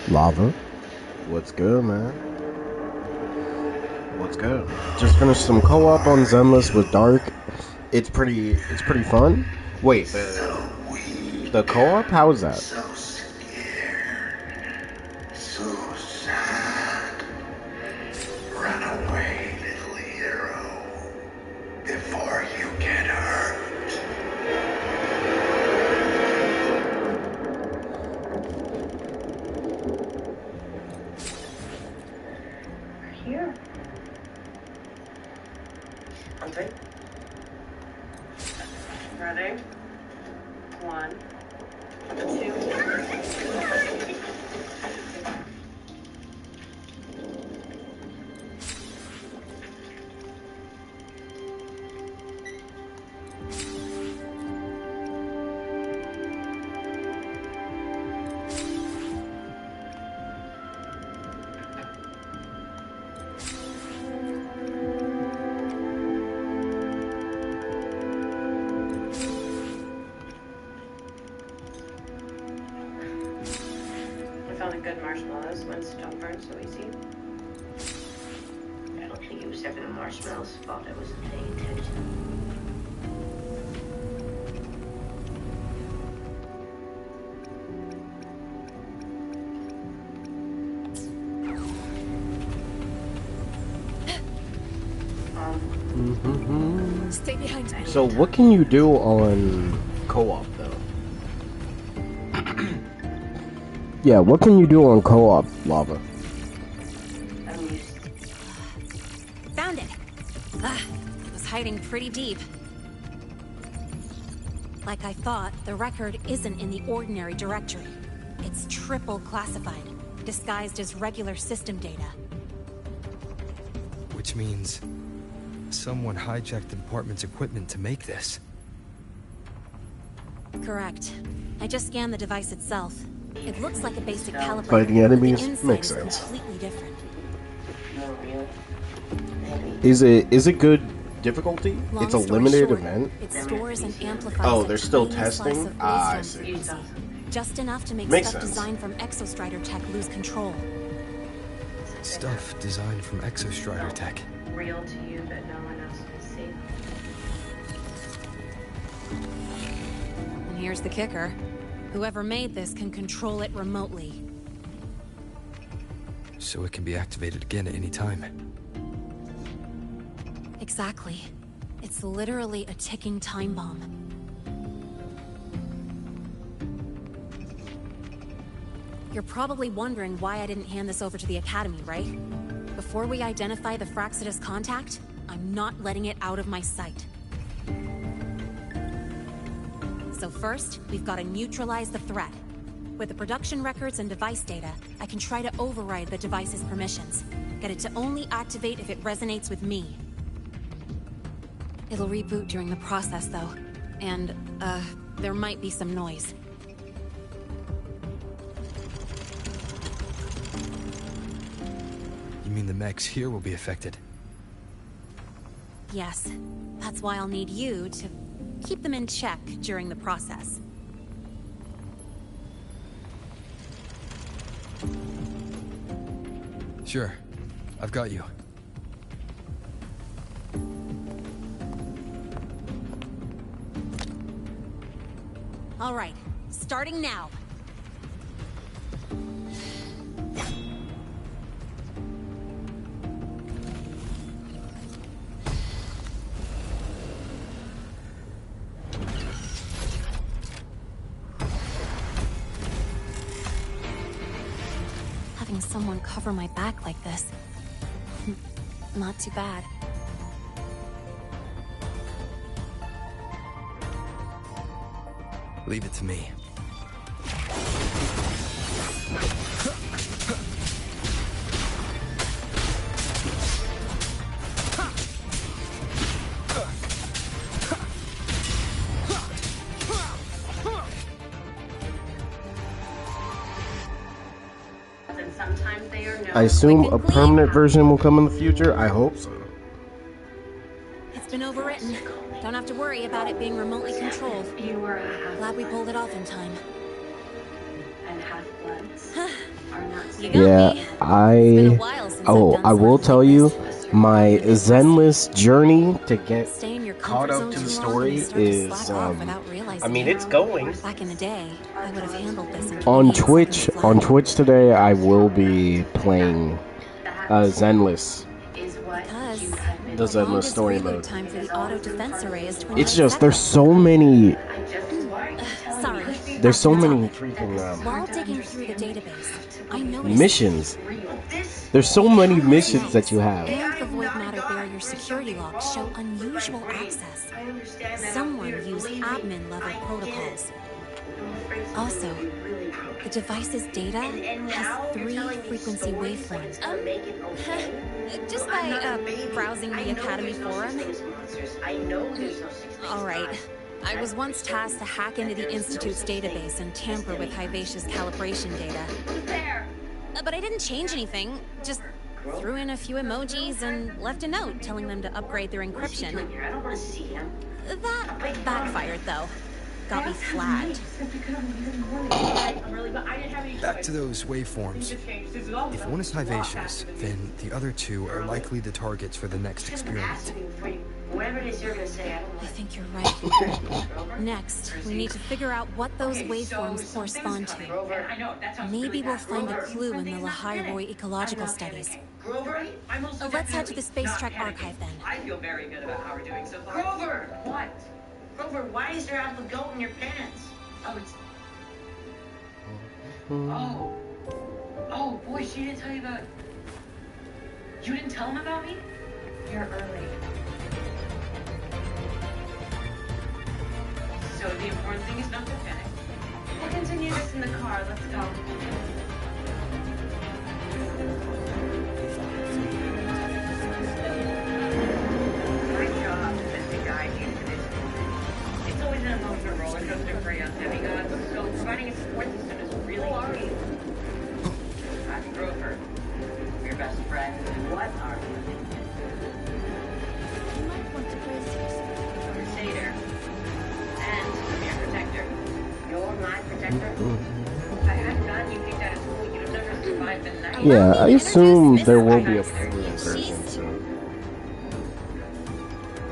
Lava. What's good, man? What's good? Just finished some co-op on Zenless with Dark. It's pretty fun. Wait, the co-op? How is that? So scared, so sad. Run away, little hero, before you get hurt. We're here. On three. Ready? One, two. I found a good marshmallows. Ones don't burn so easy. I don't think it was ever the marshmallow's fault I wasn't paying attention. Stay behind me. So what can you do on co-op though? Yeah, what can you do on co-op, Lava? Found it. It was hiding pretty deep. Like I thought, the record isn't in the ordinary directory. It's triple classified, disguised as regular system data. Which means someone hijacked the department's equipment to make this. Correct. I just scanned the device itself. It looks like a basic calibrator. Fighting but enemies the inside makes is sense. completely different. No, really. Is it good difficulty? Long It's a story limited short, event. It stores and amplifies. Oh, a they're still tiny slice testing? of Ah, I wisdom see. frequency. Just enough to make Makes stuff sense. designed from Exostrider tech lose control. Stuff designed from Exostrider tech. Real to you, but no one else can see. And here's the kicker. Whoever made this can control it remotely. So it can be activated again at any time. Exactly. It's literally a ticking time bomb. You're probably wondering why I didn't hand this over to the Academy, right? Before we identify the Fraxidus contact, I'm not letting it out of my sight. So first, we've got to neutralize the threat. With the production records and device data, I can try to override the device's permissions. Get it to only activate if it resonates with me. It'll reboot during the process, though. And, there might be some noise. You mean the mechs here will be affected? Yes. That's why I'll need you to keep them in check during the process. Sure. I've got you. All right, starting now. Having someone cover my back like this. Not too bad. Leave it to me. And sometimes they are known. I assume a permanent version will come in the future. I hope so. It's been overwritten. Don't have to worry about it being remotely controlled. You were a half. Glad we pulled it off in time. And half-bloods are not You got Yeah, me. It's been a while since I've done I will something tell like you, this. my Zenless journey to get Stay in your caught comfort up zone to the too long and you story start to is, slack off without realizing I mean, it. it's going. Back in the day, I would have handled this in On 28 seconds Twitch, flat. on Twitch today, I will be playing Zenless, Because the the Zenless longest story reload mode. time for the auto defense array is 28 It's just there's seconds. so many, Sorry. there's so back to the many topic. freaking While digging through the database, I noticed missions. There's so many missions that you have. and the void matter barrier security logs show unusual access. Someone used admin level protocols. Also, the device's data has 3 frequency waveforms. Just by browsing the Academy forum. Alright. I was once tasked to hack into the Institute's database and tamper with Hivacia's calibration data. But I didn't change anything, just threw in a few emojis and left a note telling them to upgrade their encryption. That backfired, though. Got me flagged. Back to those waveforms. If one is Hivacious, then the other 2 are likely the targets for the next experiment. I think you're right. Next, we need to figure out what those waveforms correspond to. Maybe we'll find a clue in the Lahai-Roy ecological studies. Let's head to the Space Trek archive then. I feel very good about how we're doing so far. Grover! What? Grover, why is there apple goat in your pants? Oh, it's... Oh. Oh, boy, she didn't tell you about... You didn't tell him about me? You're early. So the important thing is not to panic. We'll continue this in the car. Let's go. Great job, Mr. Guy. It's always an emotional roller coaster for young demigods, so providing a support system is really key. I'm Grover, your best friend. What are you? You might want to brace yourself. Crusader. And I'm your protector. You're my protector? If I hadn't gotten you kicked out of school, you'd have never survived the night. Yeah, I assume there will be a She's- Korean version soon.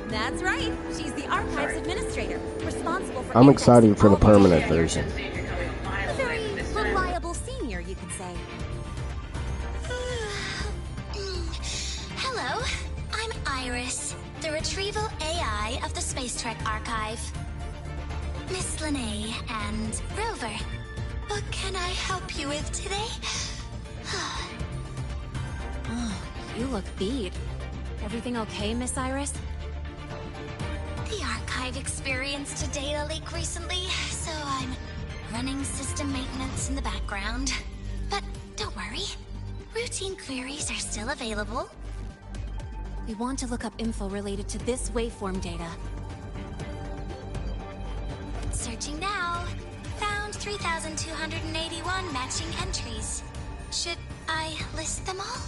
That's right. She's the archives administrator, responsible for I'm indexing excited for the all the permanent data. version. You're coming a mile A away very from this time. reliable senior, you could say. Hello, I'm Iris, the retrieval AI of the Space Trek Archive. Miss Lene and Rover, what can I help you with today? Oh, you look beat. Everything okay, Miss Iris? The Archive experienced a data leak recently, so I'm running system maintenance in the background. But don't worry, routine queries are still available. We want to look up info related to this waveform data. Searching now. Found 3,281 matching entries. Should I list them all?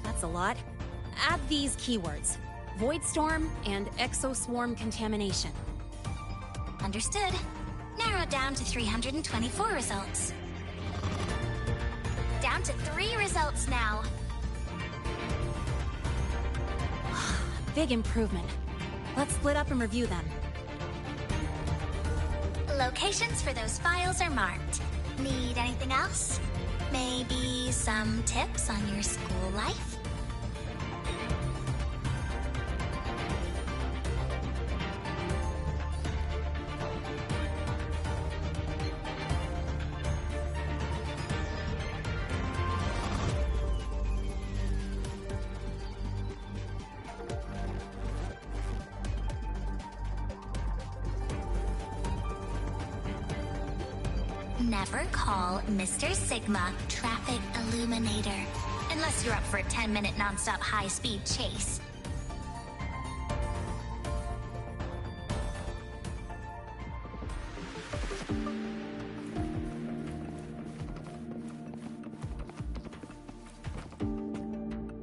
That's a lot. Add these keywords. Void storm and exoswarm contamination. Understood. Narrowed down to 324 results. Down to 3 results now. Big improvement. Let's split up and review them. Locations for those files are marked. Need anything else? Maybe some tips on your school life? Never call Mr. Sigma Traffic Illuminator, unless you're up for a 10-minute non-stop high-speed chase.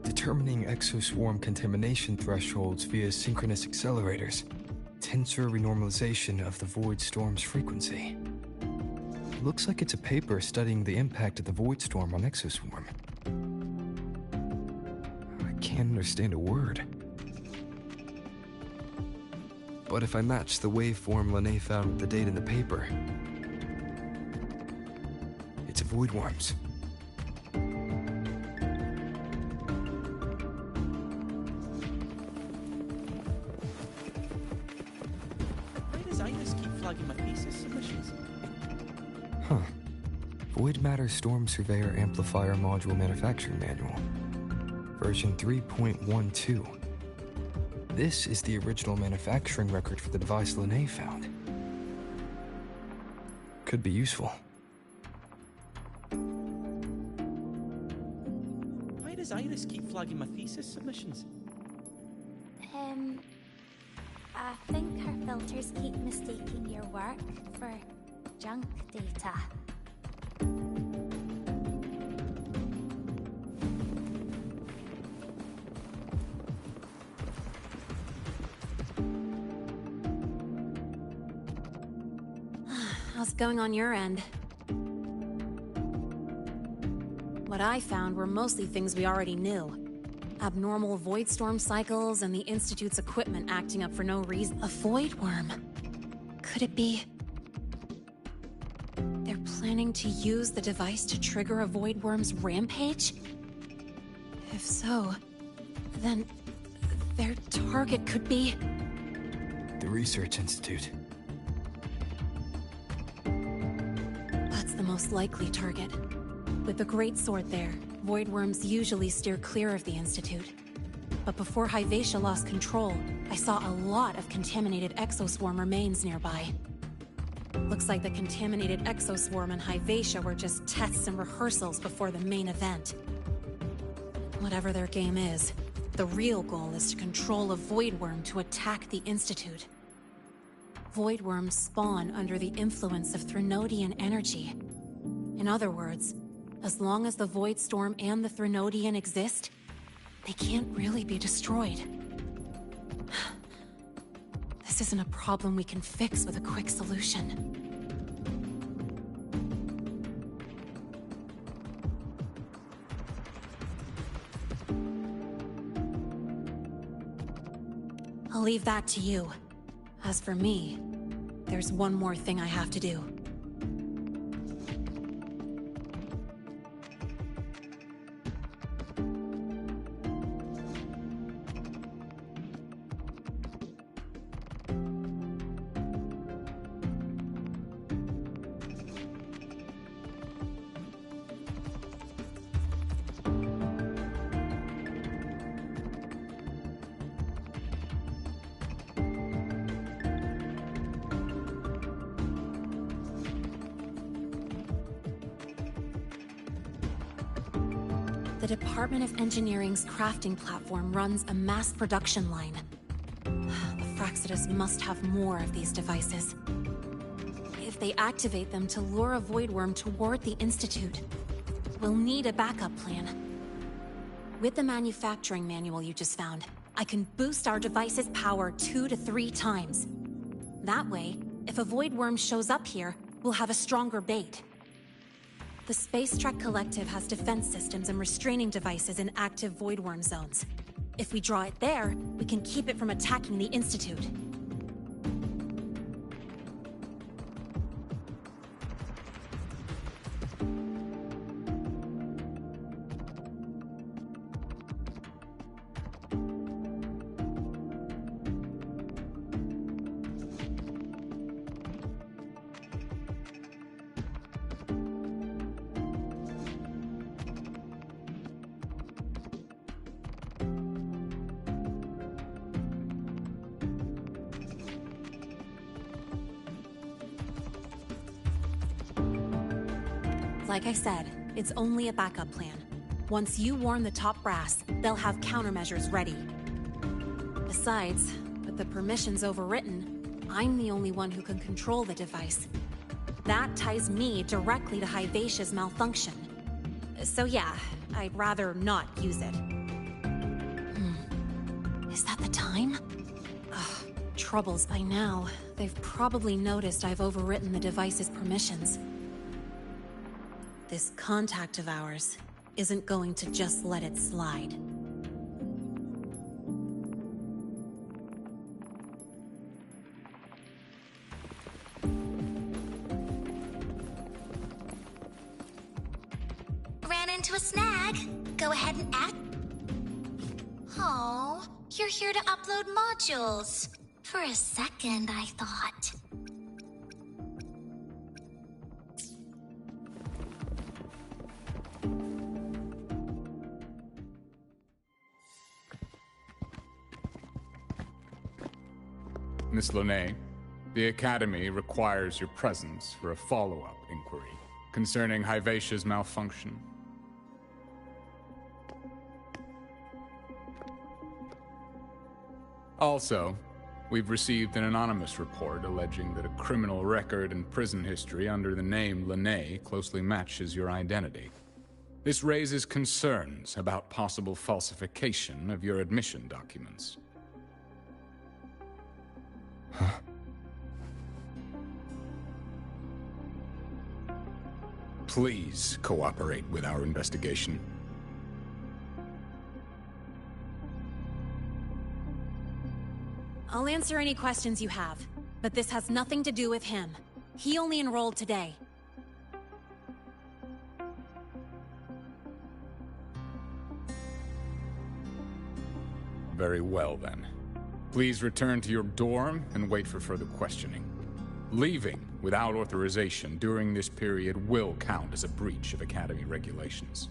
Determining exoswarm contamination thresholds via synchronous accelerators. Tensor renormalization of the void storm's frequency. Looks like it's a paper studying the impact of the void storm on Exoswarm. I can't understand a word. But if I match the waveform Lene found with the date in the paper, it's a void worms. Why does Iris keep flagging my thesis submissions? Huh. Void Matter Storm Surveyor Amplifier Module Manufacturing Manual. Version 3.12. This is the original manufacturing record for the device Lene found. Could be useful. Why does Iris keep flagging my thesis submissions? I think her filters keep mistaking your work for junk data. How's it going on your end? What I found were mostly things we already knew. Abnormal void storm cycles and the Institute's equipment acting up for no reason. A void worm? Could it be... they're planning to use the device to trigger a void worm's rampage? If so, then their target could be... The Research Institute. That's the most likely target. With the Great Sword there, void worms usually steer clear of the Institute. But before Hyvatia lost control, I saw a lot of contaminated exoswarm remains nearby. Looks like the contaminated exoswarm and Hyvatia were just tests and rehearsals before the main event. Whatever their game is, the real goal is to control a void worm to attack the Institute. Void worms spawn under the influence of Threnodian energy. In other words, as long as the Void Storm and the Threnodian exist, they can't really be destroyed. This isn't a problem we can fix with a quick solution. I'll leave that to you. As for me, there's one more thing I have to do. The Department of Engineering's crafting platform runs a mass production line. The Fraxidus must have more of these devices. If they activate them to lure a void worm toward the Institute, we'll need a backup plan. With the manufacturing manual you just found, I can boost our device's power 2 to 3 times. That way, if a void worm shows up here, we'll have a stronger bait. The Space Trek Collective has defense systems and restraining devices in active void worm zones. If we draw it there, we can keep it from attacking the Institute. Like I said, it's only a backup plan. Once you warn the top brass, they'll have countermeasures ready. Besides, with the permissions overwritten, I'm the only one who can control the device. That ties me directly to Hyvatia's malfunction. So yeah, I'd rather not use it. Is that the time? Ugh, troubles by now. They've probably noticed I've overwritten the device's permissions. this contact of ours isn't going to just let it slide. Ran into a snag. Go ahead and add. Oh, you're here to upload modules. For a second, I thought. Miss Lene, the Academy requires your presence for a follow-up inquiry concerning Hyvatia's malfunction. Also, we've received an anonymous report alleging that a criminal record and prison history under the name Lene closely matches your identity. This raises concerns about possible falsification of your admission documents. Huh? Please cooperate with our investigation. I'll answer any questions you have, but this has nothing to do with him. He only enrolled today. Very well, then. Please return to your dorm and wait for further questioning. Leaving without authorization during this period will count as a breach of Academy regulations.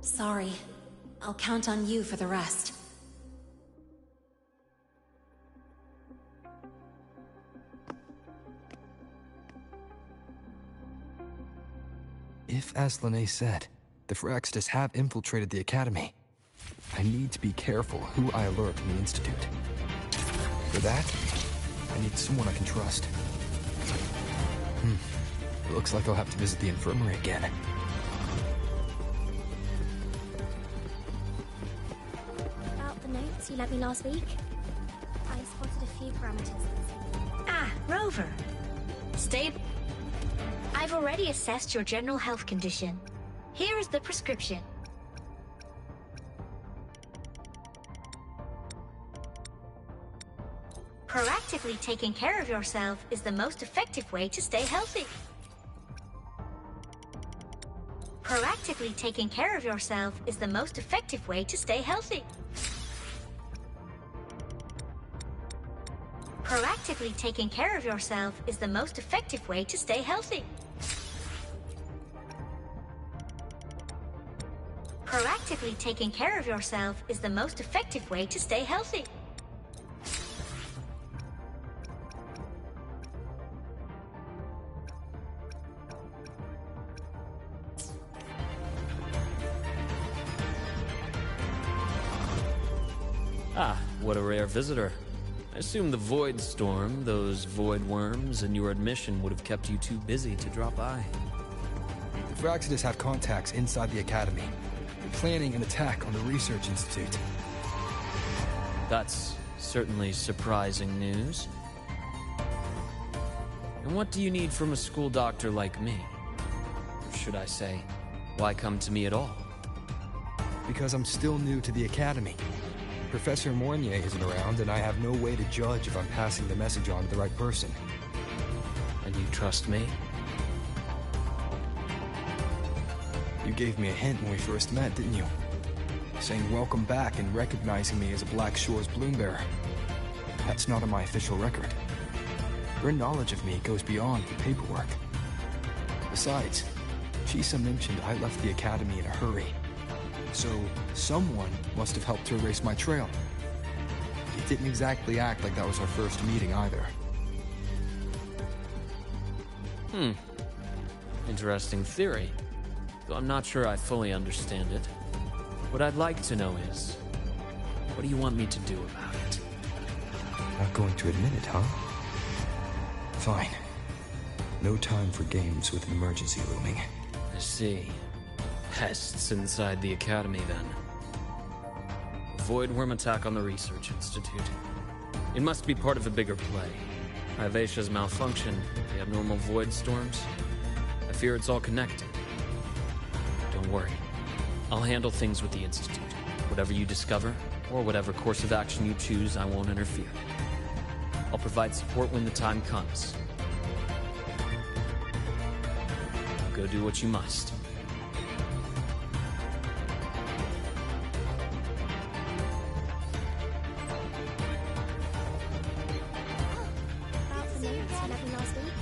Sorry. I'll count on you for the rest. If, as Lene said, the Firaxitas have infiltrated the Academy, I need to be careful who I alert in the Institute. For that, I need someone I can trust. It looks like I'll have to visit the infirmary again. About the notes you lent me last week, I spotted a few parameters. Ah, Rover. Stay. I've already assessed your general health condition. Here is the prescription. Proactively taking care of yourself is the most effective way to stay healthy. Proactively taking care of yourself is the most effective way to stay healthy. Proactively taking care of yourself is the most effective way to stay healthy. Proactively taking care of yourself is the most effective way to stay healthy. Ah, what a rare visitor. I assume the void storm, those void worms, and your admission would have kept you too busy to drop by. The Firaxitas have contacts inside the Academy, planning an attack on the Research Institute. That's certainly surprising news. And what do you need from a school doctor like me? Or should I say, why come to me at all? Because I'm still new to the Academy. Professor Mournier isn't around, and I have no way to judge if I'm passing the message on to the right person. And you trust me? You gave me a hint when we first met, didn't you? Saying welcome back and recognizing me as a Black Shore's bloom bearer. That's not on my official record. Your knowledge of me goes beyond the paperwork. Besides, Chisa mentioned I left the Academy in a hurry. So, someone must have helped to erase my trail. It didn't exactly act like that was our first meeting either. Interesting theory, though I'm not sure I fully understand it. What I'd like to know is, what do you want me to do about it? Not going to admit it, huh? Fine. No time for games with an emergency looming. I see. Pests inside the Academy, then. A void worm attack on the Research Institute. It must be part of a bigger play. Vivacia's malfunction, the abnormal void storms. I fear it's all connected. Don't worry. I'll handle things with the Institute. Whatever you discover, or whatever course of action you choose, I won't interfere. I'll provide support when the time comes. Go do what you must. About the notes you left me last week,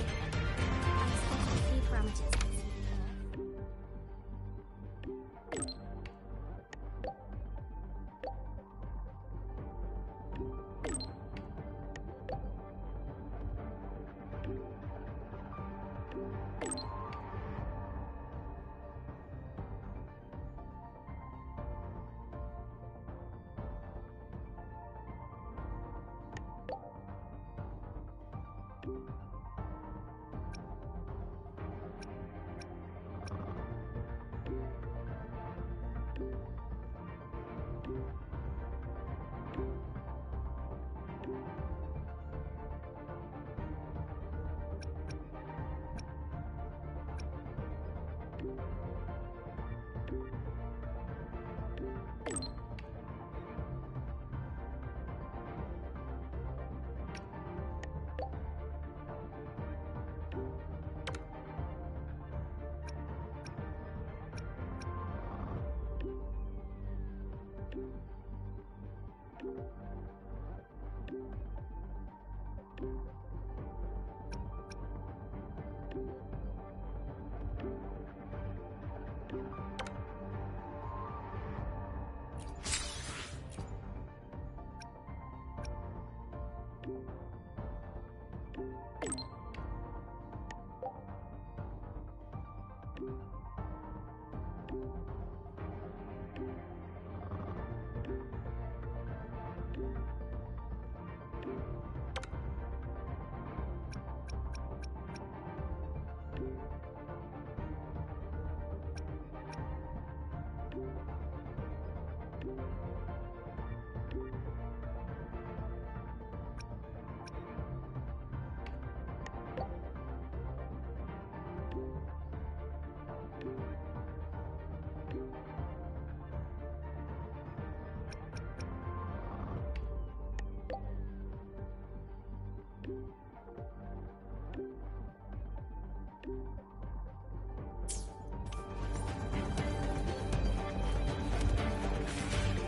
I spotted a few parameters.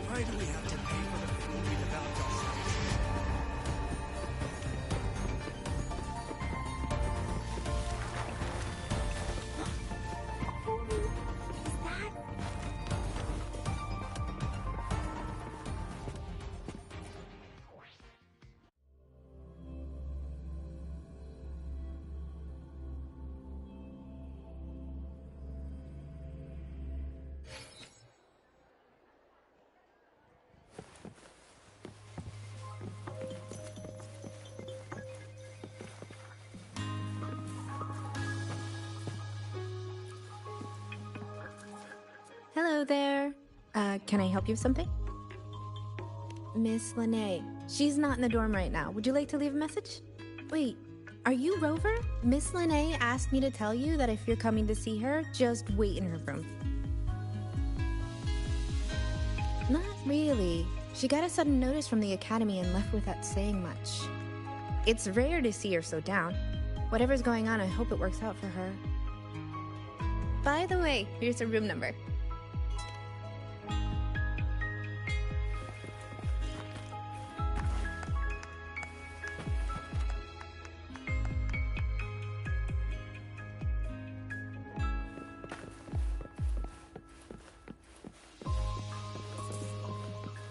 Why do we have to pay for the food we developed ourselves? Hello there. Can I help you with something? Miss Lene. She's not in the dorm right now. Would you like to leave a message? Wait, are you Rover? Miss Lene asked me to tell you that if you're coming to see her, just wait in her room. Not really. She got a sudden notice from the Academy and left without saying much. It's rare to see her so down. Whatever's going on, I hope it works out for her. By the way, here's her room number.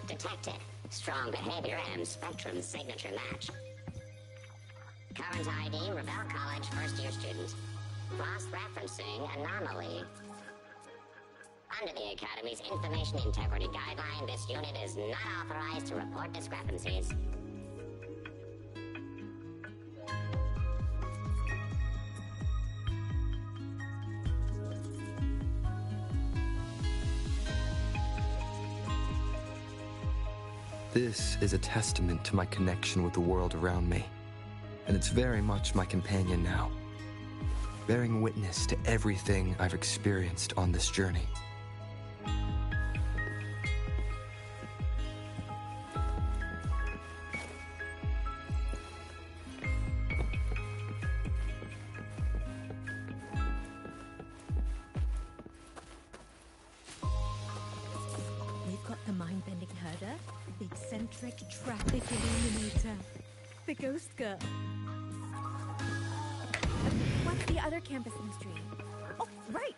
Detected. Strong behavior and spectrum signature match. Current ID, Rebel College first-year student. Cross-referencing anomaly. Under the Academy's Information Integrity Guideline, this unit is not authorized to report discrepancies. This is a testament to my connection with the world around me, and it's very much my companion now, bearing witness to everything I've experienced on this journey. We've got the mind-bending herder, the eccentric traffic illuminator, the ghost girl. What's the other campus in the street? Oh, right!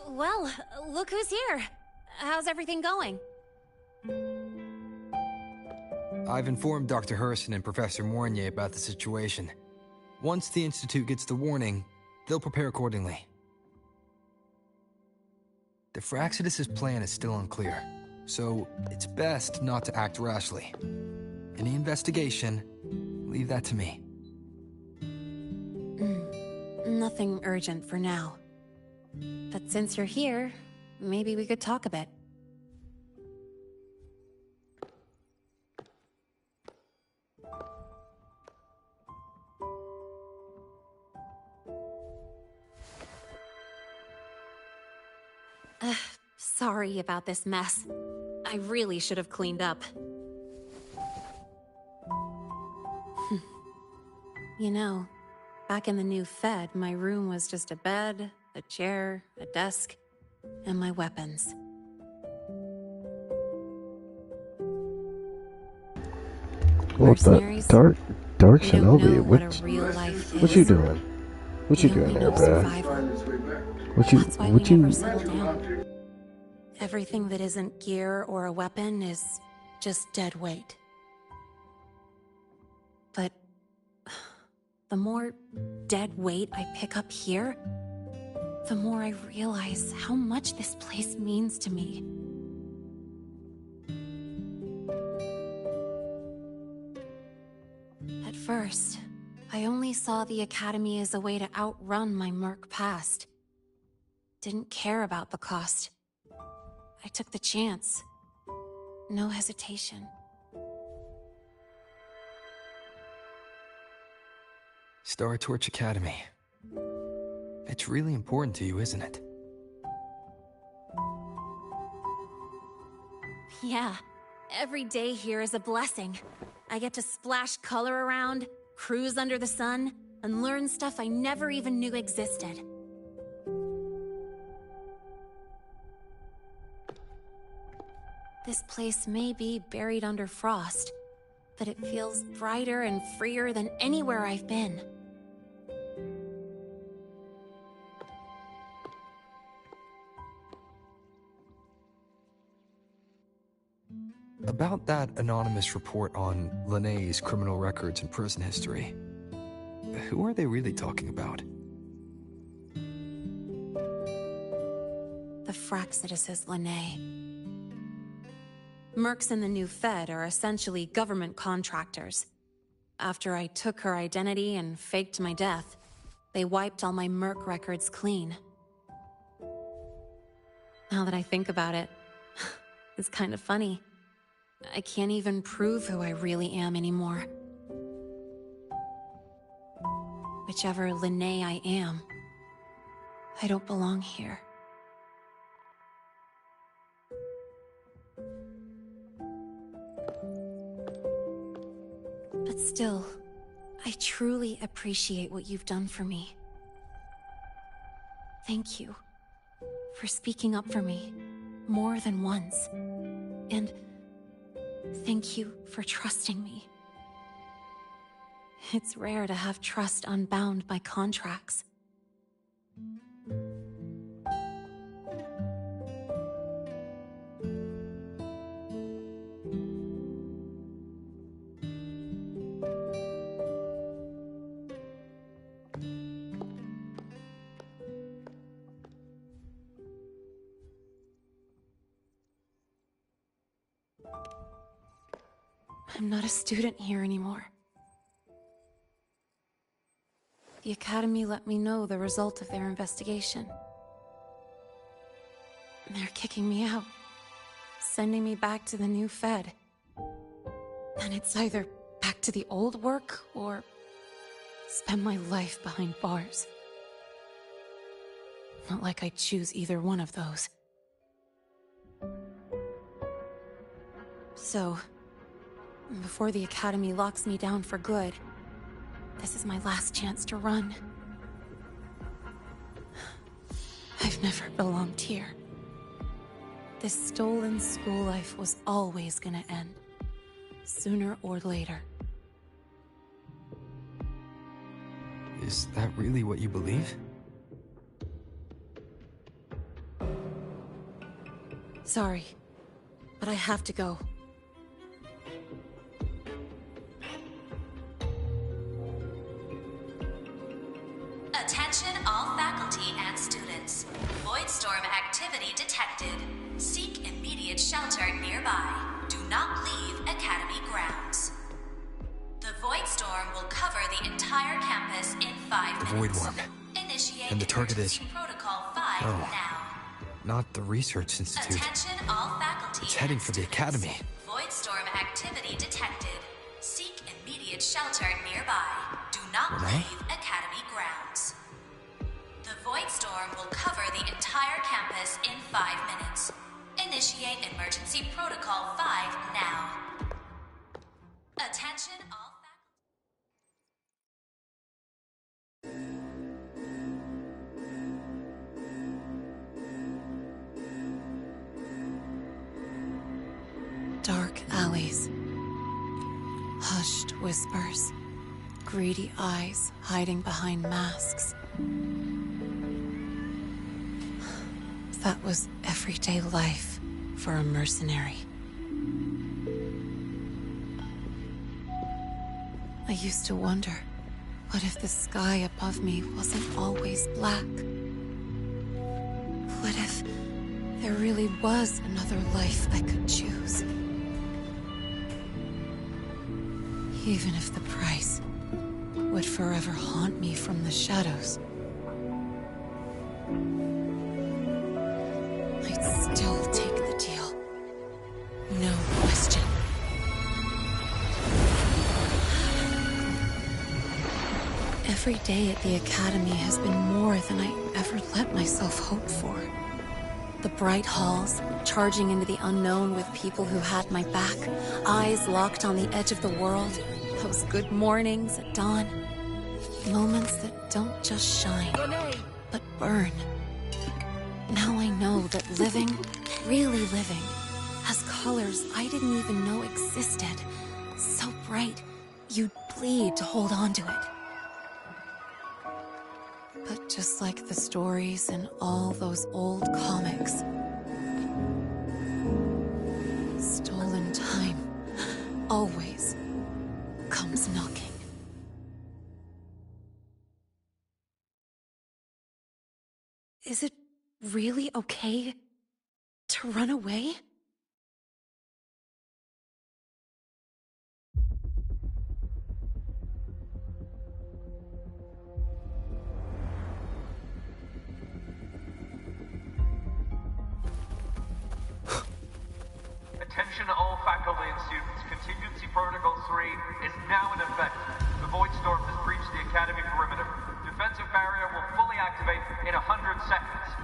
Well, look who's here. How's everything going? I've informed Dr. Harrison and Professor Mournier about the situation. Once the Institute gets the warning, they'll prepare accordingly. The Fraxidus' plan is still unclear, so it's best not to act rashly. Any investigation, leave that to me. Nothing urgent for now. But since you're here, maybe we could talk a bit. Sorry about this mess. I really should have cleaned up. You know, back in the new Fed, my room was just a bed, a chair, a desk, and my weapons. What the dark Shinobi? What you doing? What you doing there, bruh? What you? Everything that isn't gear or a weapon is just dead weight. But the more dead weight I pick up here, the more I realize how much this place means to me. At first, I only saw the Academy as a way to outrun my merc past. Didn't care about the cost. I took the chance. No hesitation. Star Torch Academy. It's really important to you, isn't it? Yeah. Every day here is a blessing. I get to splash color around, cruise under the sun, and learn stuff I never even knew existed. This place may be buried under frost, but it feels brighter and freer than anywhere I've been. About that anonymous report on Linnea's criminal records and prison history, who are they really talking about? The Fraxidus Linnae. Mercs in the new Fed are essentially government contractors. After I took her identity and faked my death, they wiped all my Merc records clean. Now that I think about it, it's kind of funny. I can't even prove who I really am anymore. Whichever Linnae I am, I don't belong here. But still, I truly appreciate what you've done for me. Thank you for speaking up for me more than once. And thank you for trusting me. It's rare to have trust unbound by contracts. I'm not a student here anymore. The Academy let me know the result of their investigation. They're kicking me out, sending me back to the new Fed. And it's either back to the old work, or spend my life behind bars. Not like I choose either one of those. So, before the Academy locks me down for good, this is my last chance to run. I've never belonged here. This stolen school life was always gonna end, sooner or later. Is that really what you believe? Sorry, but I have to go. Attention all faculty and students. Voidstorm activity detected. Seek immediate shelter nearby. Do not leave Academy grounds. The Voidstorm will cover the entire campus in 5 The minutes. Void Worm. Initiate And the target is... Protocol 5 Oh. now. Not the Research Institute. Attention all faculty. It's heading for the Academy. Voidstorm activity detected. Seek immediate shelter nearby. Do not Renee? leave Academy grounds. The Voidstorm will cover the entire campus in 5 minutes. Initiate emergency protocol 5 now. Attention all Dark alleys. Hushed whispers. Greedy eyes hiding behind masks. That was everyday life for a mercenary. I used to wonder, what if the sky above me wasn't always black? What if there really was another life I could choose? Even if the price would forever haunt me from the shadows, I'd still take the deal. No question. Every day at the Academy has been more than I ever let myself hope for. The bright halls, charging into the unknown with people who had my back, eyes locked on the edge of the world, those good mornings at dawn, moments that don't just shine, but burn. Now I know that living, really living, has colors I didn't even know existed. So bright, you'd bleed to hold on to it. But just like the stories in all those old comics, stolen time always comes knocking. Is it really okay to run away? Attention all faculty and students. Contingency Protocol 3 is now in effect. The Void Storm has breached the Academy perimeter. Defensive barrier will fully activate in 100 seconds.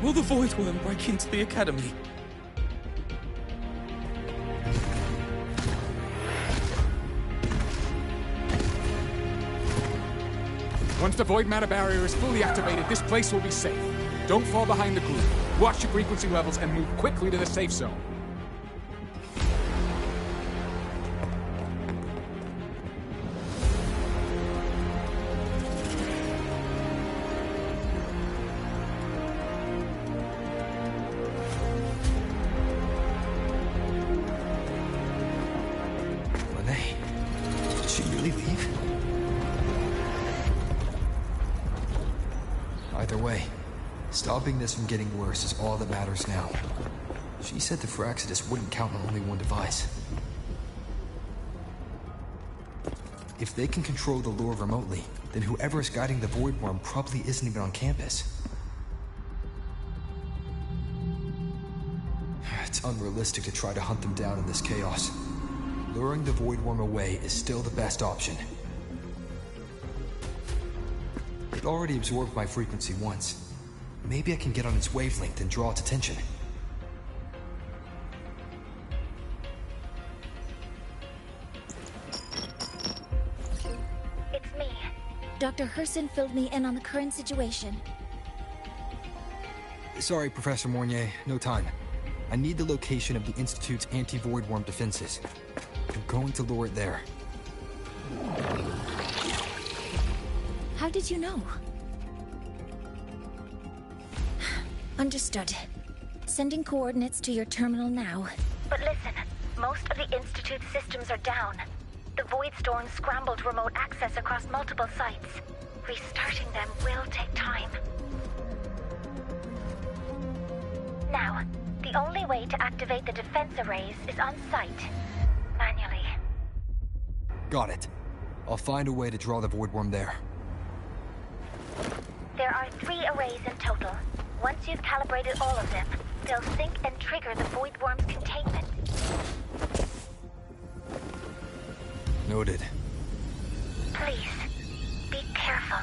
Will the Void Worm break into the Academy? Once the void matter barrier is fully activated, this place will be safe. Don't fall behind the group. Watch your frequency levels and move quickly to the safe zone. Did she really leave? Either way, stopping this from getting worse is all that matters now. She said the Fraxidus wouldn't count on only one device. If they can control the lure remotely, then whoever is guiding the Void Worm probably isn't even on campus. It's unrealistic to try to hunt them down in this chaos. Luring the Void Worm away is still the best option. It already absorbed my frequency once. Maybe I can get on its wavelength and draw its attention. It's me. Dr. Herson filled me in on the current situation. Sorry, Professor Mornier, no time. I need the location of the Institute's anti-Void Worm defenses. I'm going to lure it there. How did you know? Understood. Sending coordinates to your terminal now. But listen, most of the Institute's systems are down. The Void Storm scrambled remote access across multiple sites. Restarting them will take time. Now, the only way to activate the defense arrays is on site. Manually. Got it. I'll find a way to draw the Void Worm there. There are 3 arrays in total. Once you've calibrated all of them, they'll sync and trigger the Void Worm's containment. Noted. Please, be careful.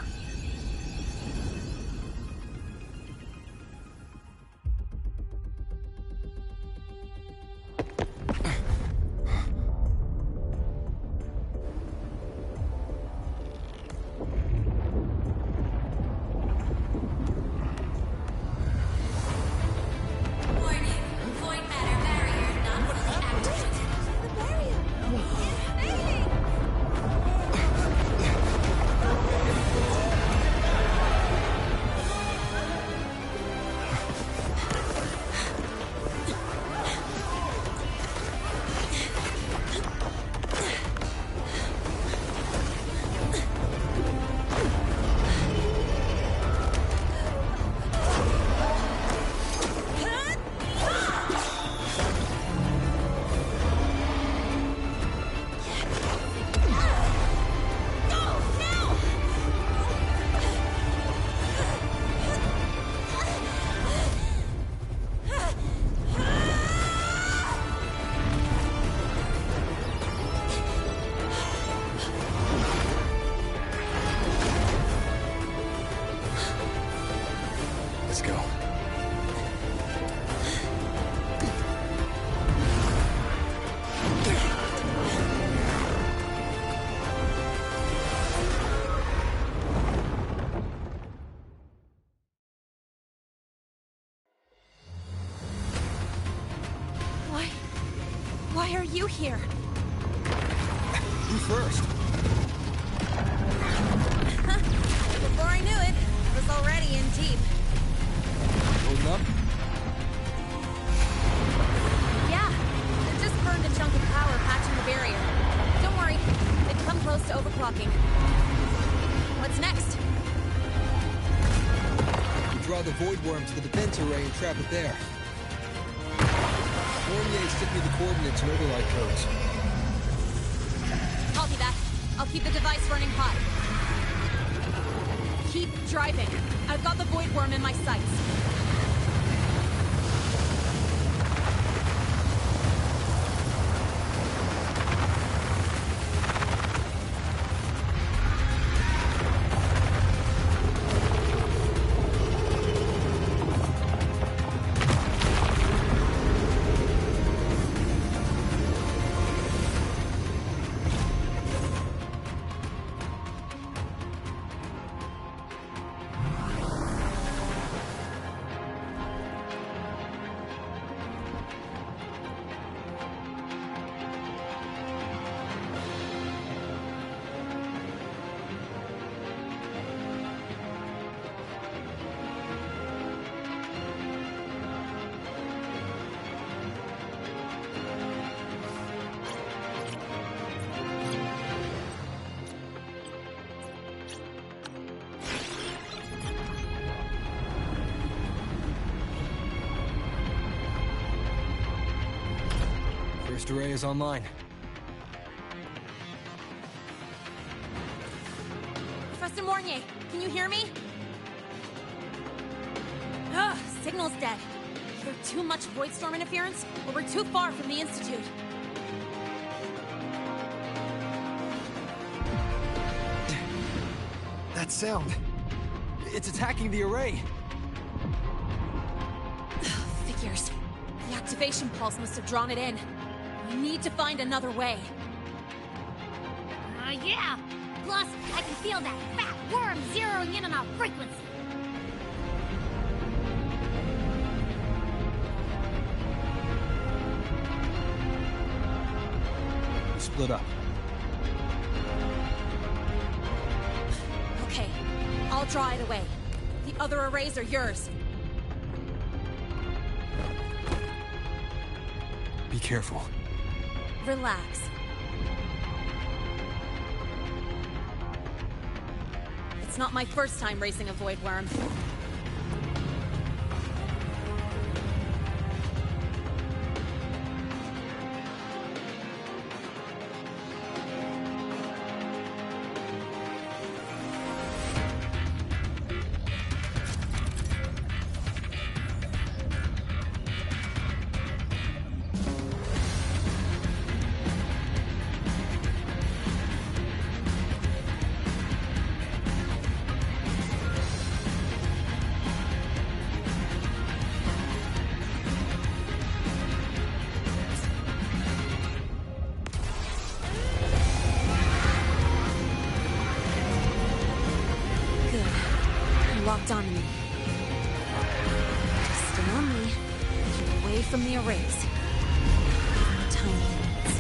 here. You first. Before I knew it, I was already in deep. Holding up? Yeah, they just burned a chunk of power patching the barrier. Don't worry, they've come close to overclocking. What's next? You draw the void worm to the defense array and trap it there. Fournier sent me the coordinates and override codes. Copy that. I'll keep the device running hot. Keep driving. I've got the void worm in my sights. First array is online. Professor Mornier, can you hear me? Ugh, signal's dead. Either too much void storm interference, or we're too far from the Institute. That sound. It's attacking the array. Figures. The activation pulse must have drawn it in. We need to find another way. Yeah! Plus, I can feel that fat worm zeroing in on our frequency. Split up. Okay, I'll draw it away. The other arrays are yours. Be careful. Relax. It's not my first time racing a void worm. Locked onto me. Just stay on me. Keep away from the arrays. Tiny limits.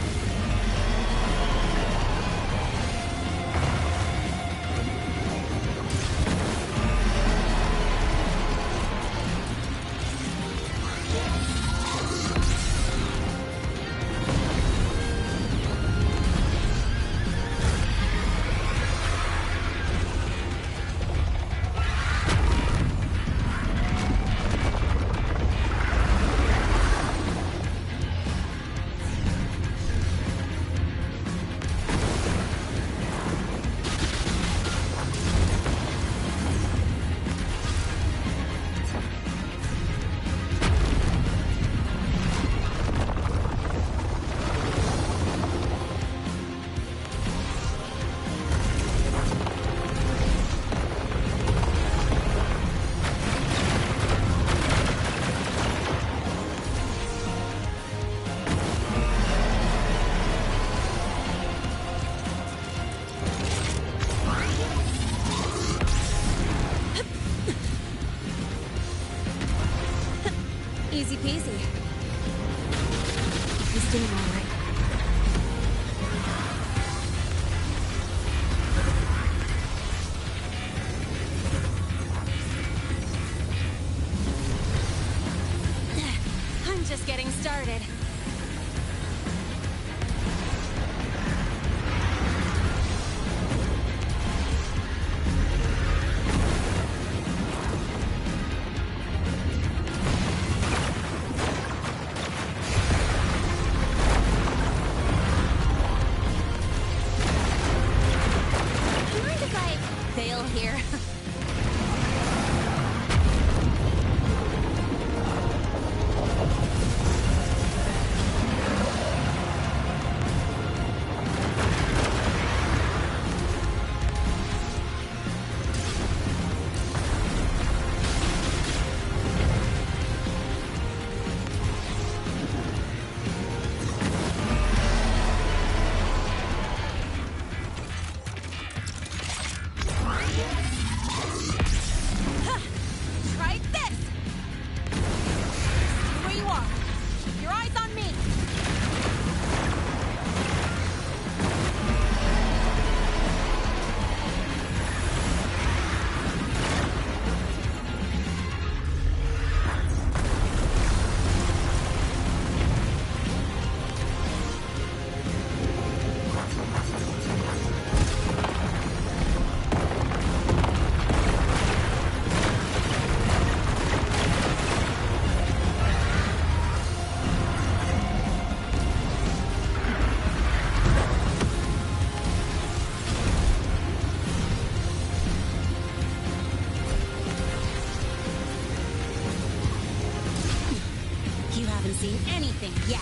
Easy peasy. He's doing all right. here. Try this! Stay where you are. Keep your eyes on me. You haven't seen anything yet.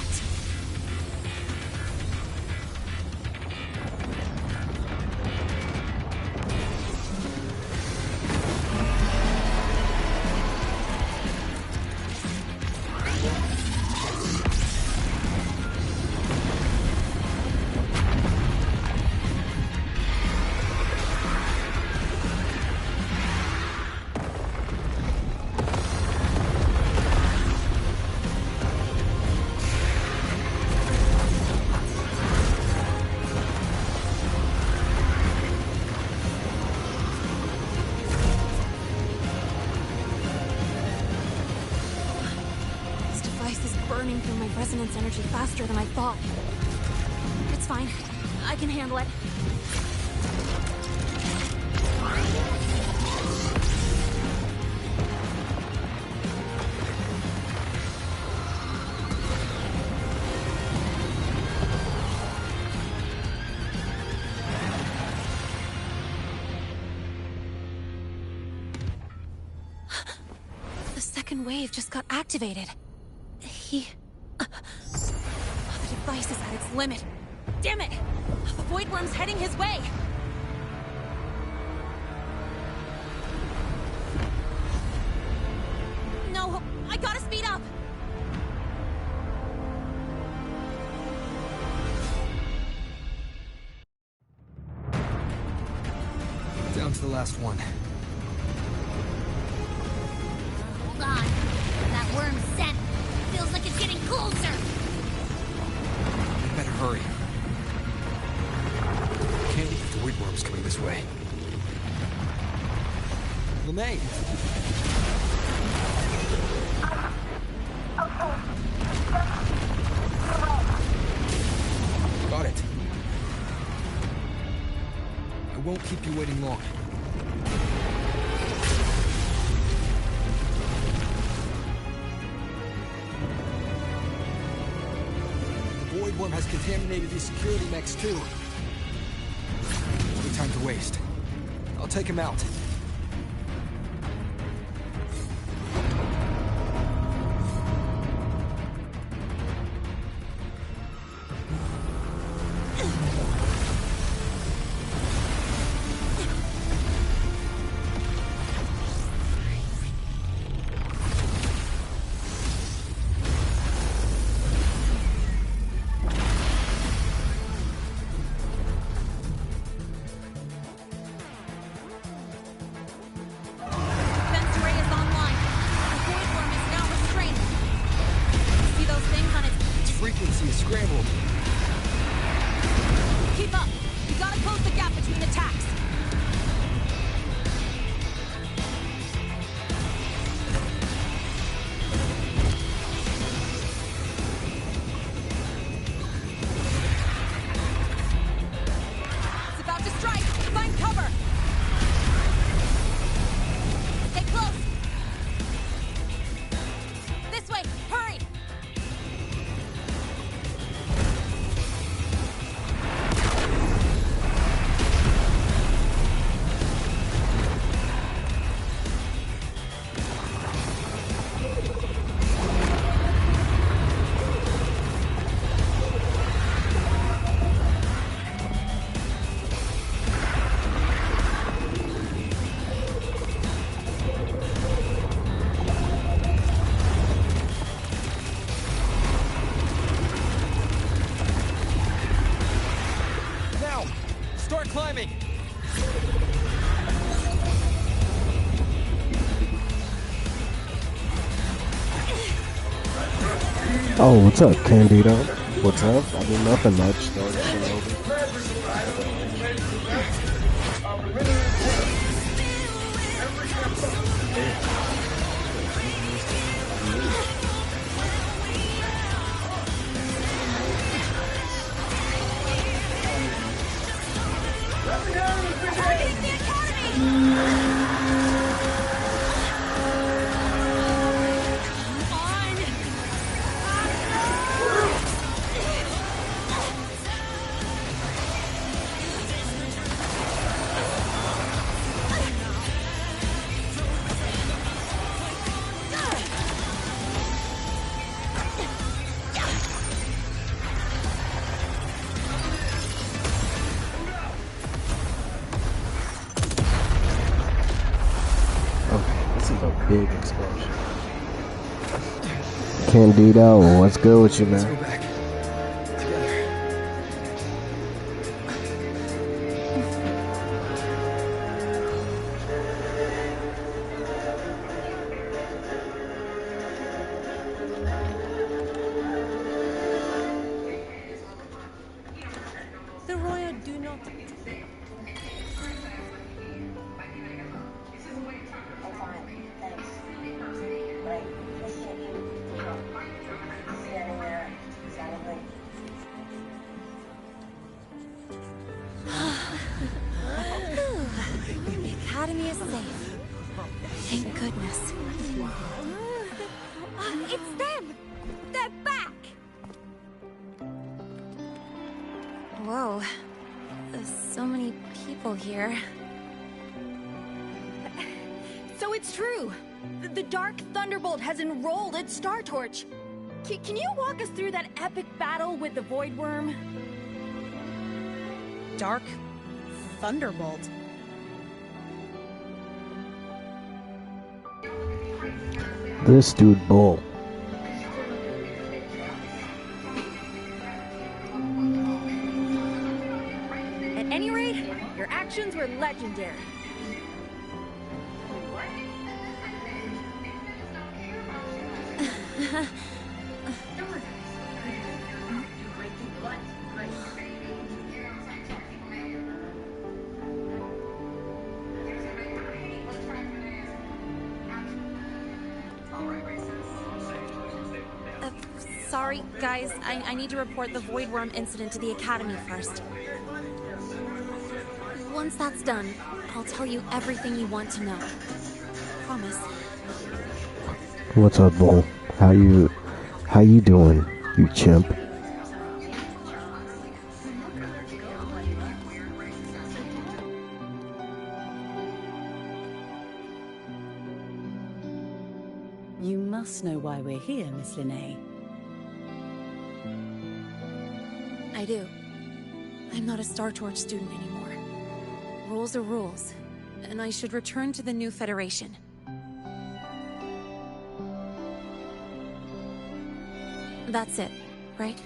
This device is burning through my resonance energy faster than I thought. It's fine. I can handle it. The second wave just got activated. The device is at its limit. Damn it! The Void Worm's heading his way! No, I gotta speed up! Down to the last one. Hold on. That worm's scent feels like it's getting closer. We better hurry. Can't believe the Void Worm's coming this way. LeMay! Got it. I won't keep you waiting long. The Void Worm has contaminated these security mechs too. No time to waste. I'll take him out. Oh, what's up, Candido? What's up? I mean, nothing much. Started Shinobi. Big explosion. Candido, what's good with you, man? Let's go back. The Royal do not. The Academy is safe. Thank goodness. It's them! They're back! Whoa. There's so many people here. So it's true! The Dark Thunderbolt has enrolled at Star Torch! Can you walk us through that epic battle with the Void Worm? Dark Thunderbolt? This dude bull. At any rate, your actions were legendary. Sorry, guys. I need to report the Void Worm incident to the Academy first. Once that's done, I'll tell you everything you want to know. Promise. What's up, bull? How you doing, you chimp? You must know why we're here, Miss Linnea. I do. I'm not a Star Torch student anymore. Rules are rules, and I should return to the new Federation. That's it, right?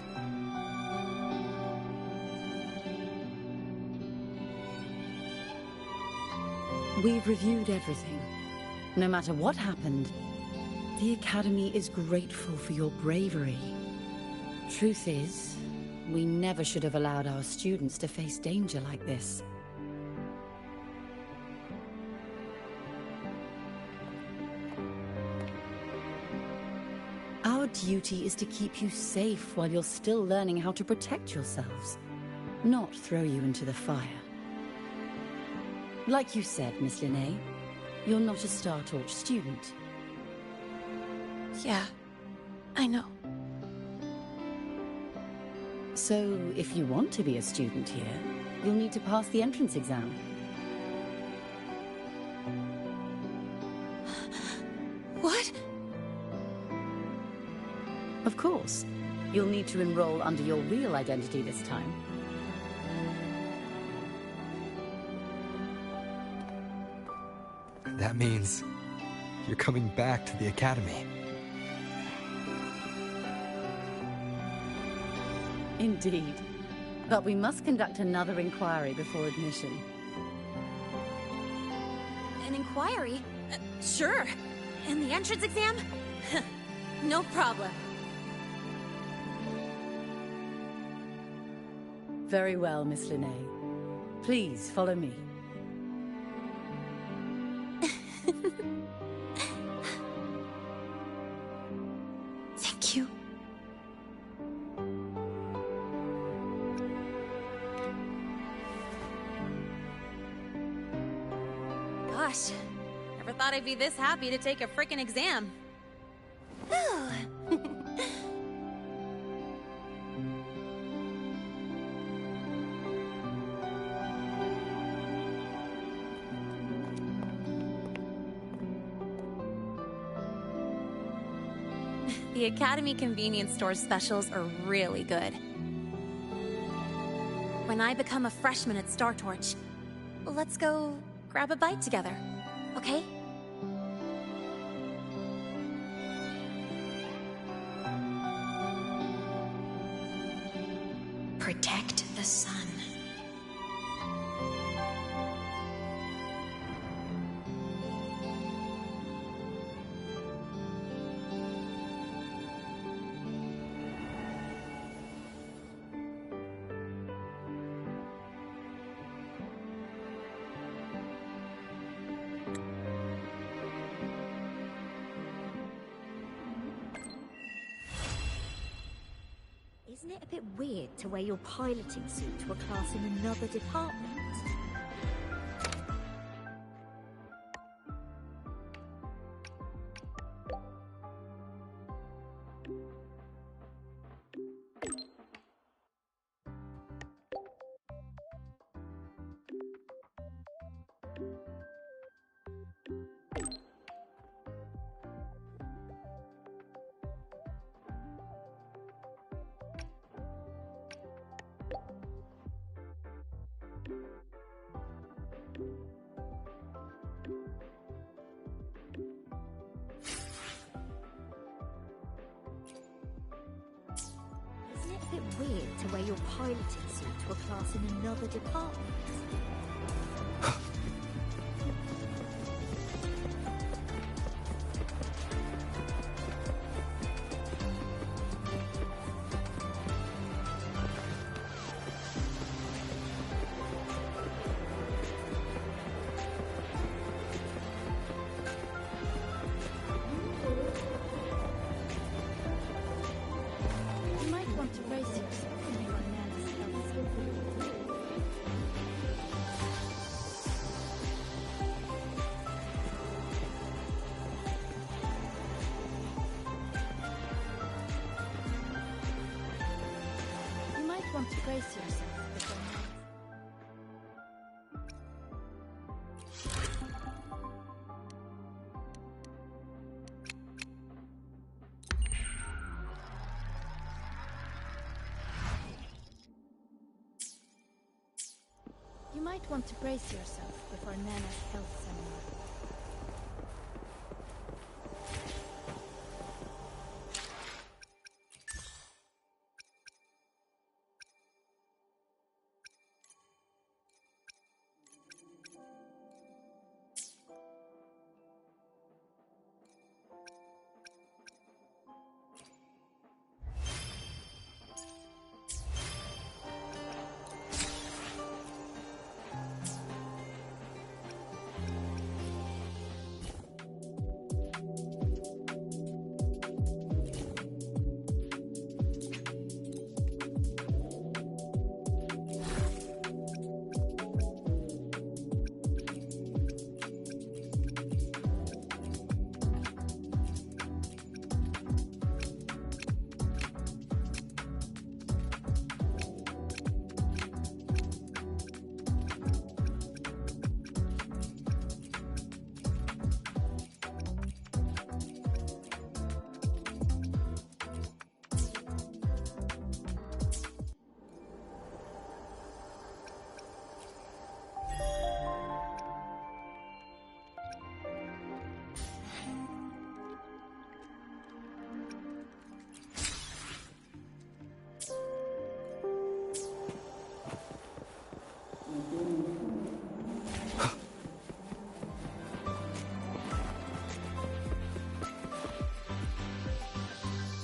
We've reviewed everything. No matter what happened, the Academy is grateful for your bravery. Truth is, we never should have allowed our students to face danger like this. Our duty is to keep you safe while you're still learning how to protect yourselves, not throw you into the fire. Like you said, Miss Linnea, you're not a Star Torch student. Yeah, I know. So, if you want to be a student here, you'll need to pass the entrance exam. What? Of course. You'll need to enroll under your real identity this time. That means you're coming back to the Academy. Indeed. But we must conduct another inquiry before admission. An inquiry? Sure. And the entrance exam? No problem. Very well, Miss Linnae. Please follow me. Thank you. Gosh, never thought I'd be this happy to take a frickin' exam. The Academy convenience store specials are really good. When I become a freshman at Star Torch, let's go grab a bite together, okay? Protect the sun. Isn't it a bit weird to wear your piloting suit to a class in another department? Isn't it a bit weird to wear your piloting suit to a class in another department? You might want to brace yourself when you are Nana's You might want to brace yourself before You might want to brace yourself before Nana's health seminar.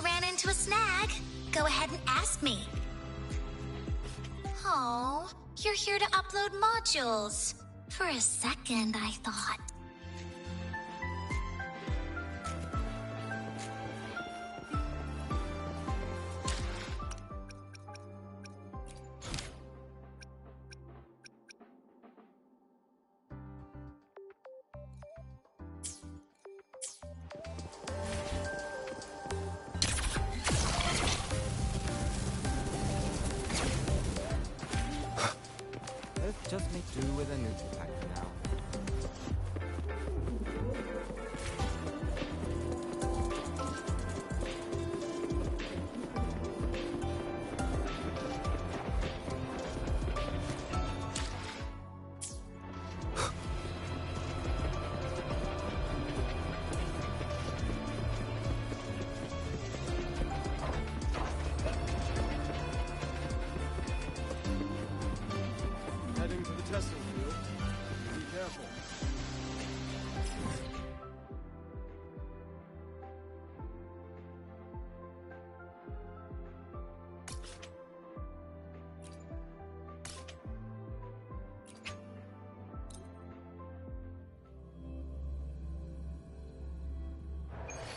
Ran into a snag? Go ahead and ask me. Aw, You're here to upload modules. For a second, I thought. Let's just make do with a neutral pack for now. Heading to the testing field. Be careful.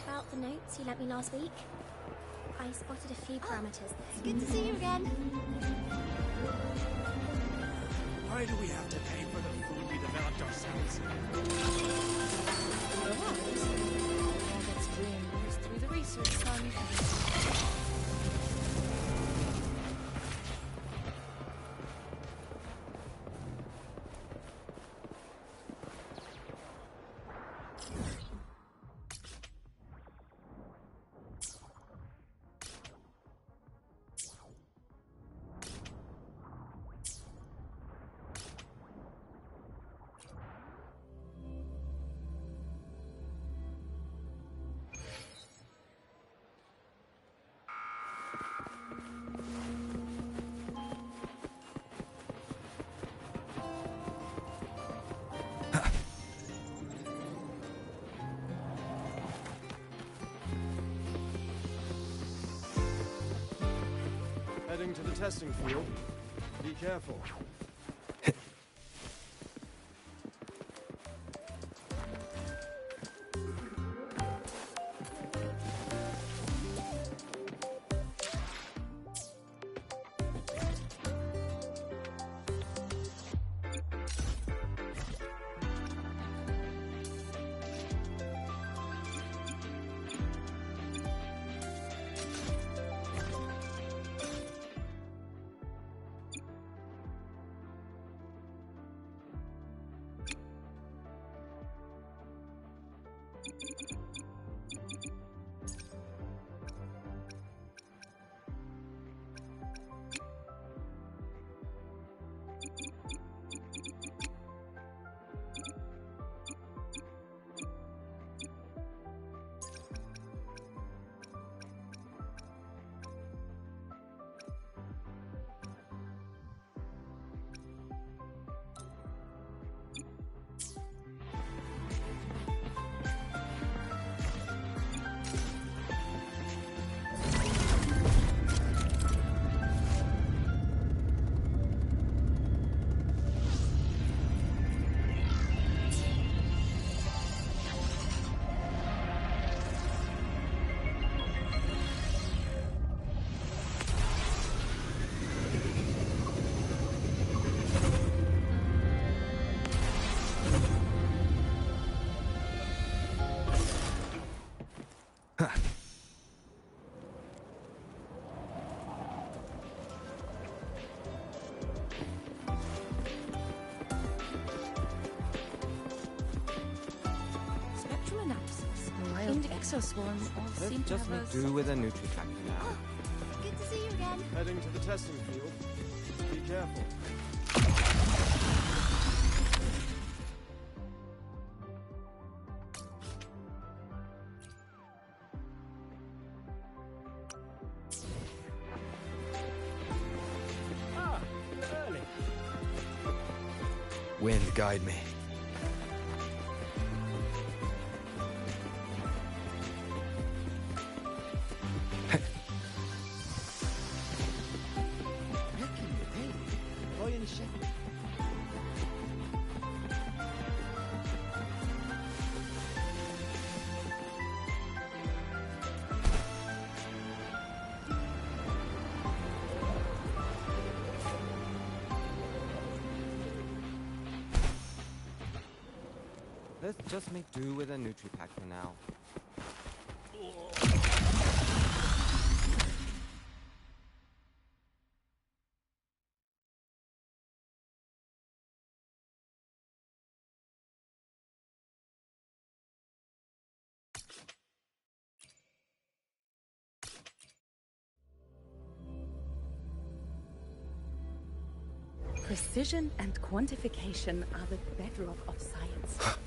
About the notes you lent me last week, I spotted a few parameters. It's good to see you again. Why do we have to pay for the food we developed ourselves? Let's reimburse through the research fund. Heading to the testing field. Be careful. Spectrum analysis. Claimed exoswarms all seem Let's to just have make a... do with a neutral pack for now. Good to see you again. Heading to the testing field. Be careful. Early. Wind, guide me. Wrecking the day. Boy in a ship. Let's just make do with a Nutri-Pack for now. Precision and quantification are the bedrock of science.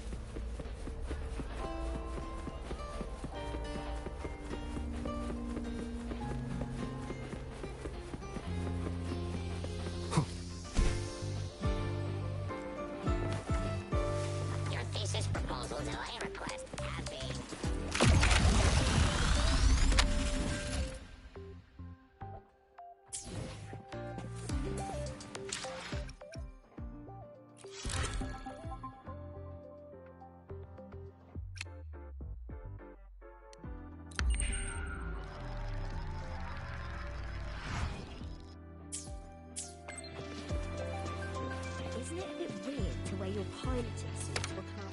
Your thesis proposal delay request has been... Isn't it a bit weird to wear your pilot suit to a castle?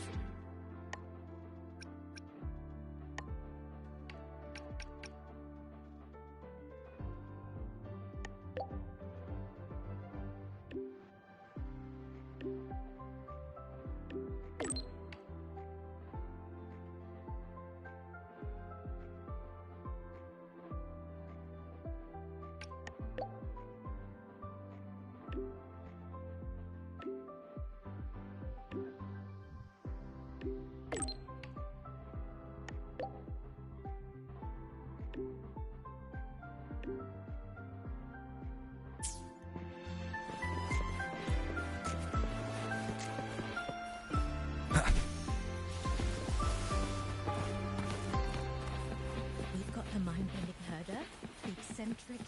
We've got the mind-bending herder, the eccentric...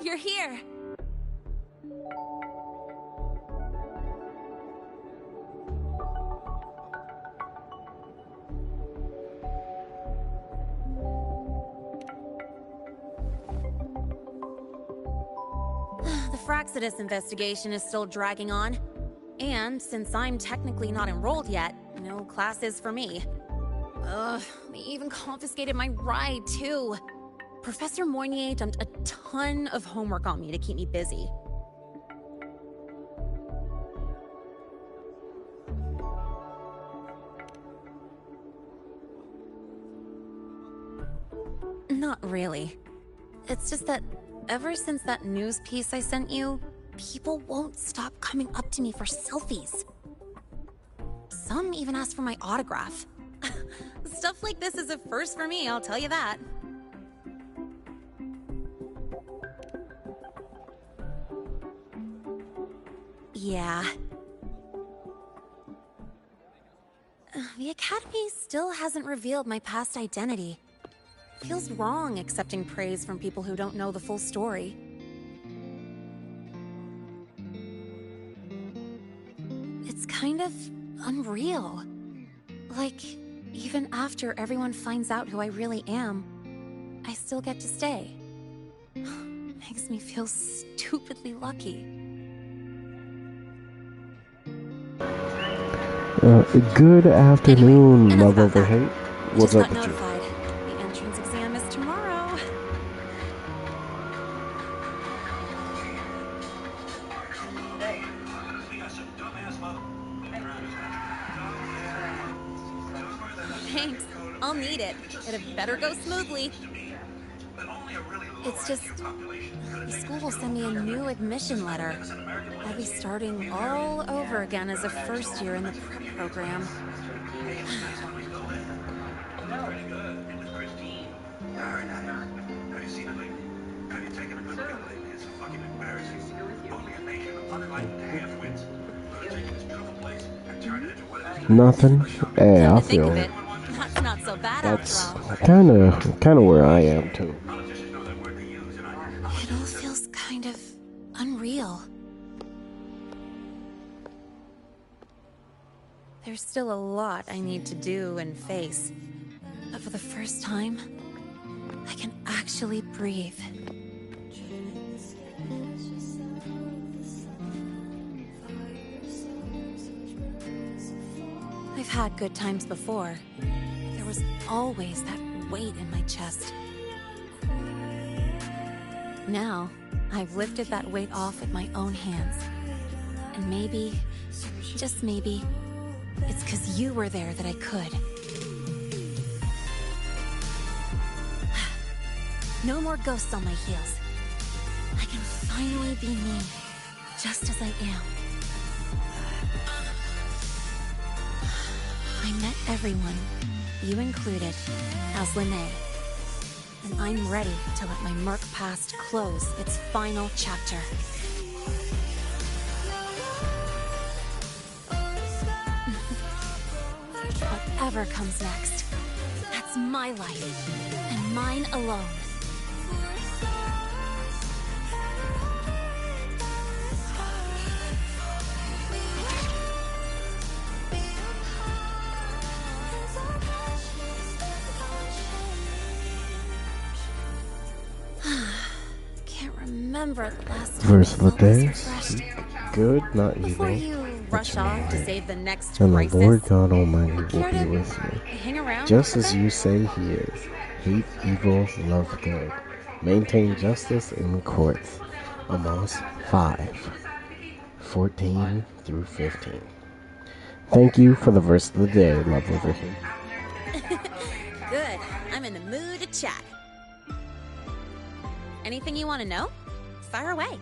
You're here! The Fraxidus investigation is still dragging on. And since I'm technically not enrolled yet, no classes for me. Ugh, they even confiscated my ride, too. Professor Moynier dumped a ton of homework on me to keep me busy. Not really. It's just that ever since that news piece I sent you, people won't stop coming up to me for selfies. Some even ask for my autograph. Stuff like this is a first for me, I'll tell you that. Yeah. The Academy still hasn't revealed my past identity. Feels wrong accepting praise from people who don't know the full story. It's kind of unreal. Like, even after everyone finds out who I really am, I still get to stay. Makes me feel stupidly lucky. Good afternoon, love over hate. What's Just up got with you? notified. The entrance exam is tomorrow. Thanks. I'll need it. It better go smoothly. It's just... the school will send me a new admission letter. I'll be starting all over again as a first year in the prep program. Nothing? Hey, I Think feel of it. it. That's not so bad That's after Kinda where I am too. It all feels kind of unreal. There's still a lot I need to do and face. But for the first time, I can actually breathe. I've had good times before. There was always that weight in my chest. Now, I've lifted that weight off with my own hands. And maybe, just maybe, it's because you were there that I could. No more ghosts on my heels. I can finally be me, just as I am. I met everyone, you included, as Lene. And I'm ready to let my Merc past close its final chapter. Whatever comes next, that's my life, and mine alone. Can't remember the last time Verse I of the felt this day. refreshed. Good, not Before evil. you but rush you may off to live. save the next And the crisis, Lord God Almighty will care be to with you. hang around Just a as bit? you say He is. Hate evil, love good. Maintain justice in the courts. Amos 5:14 through 15. Thank you for the verse of the day, love over here. Good. I'm in the mood to chat. Anything you want to know? Fire away.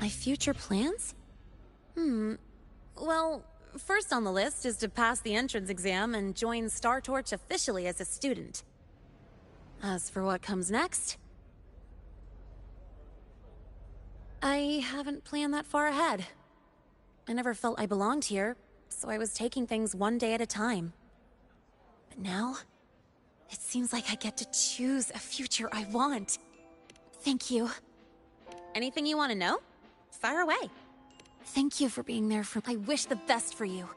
My future plans? Well, first on the list is to pass the entrance exam and join Star Torch officially as a student. As for what comes next, I haven't planned that far ahead. I never felt I belonged here, so I was taking things one day at a time. But now, it seems like I get to choose a future I want. Thank you. Anything you want to know? Fire away. Thank you for being there for me. I wish the best for you.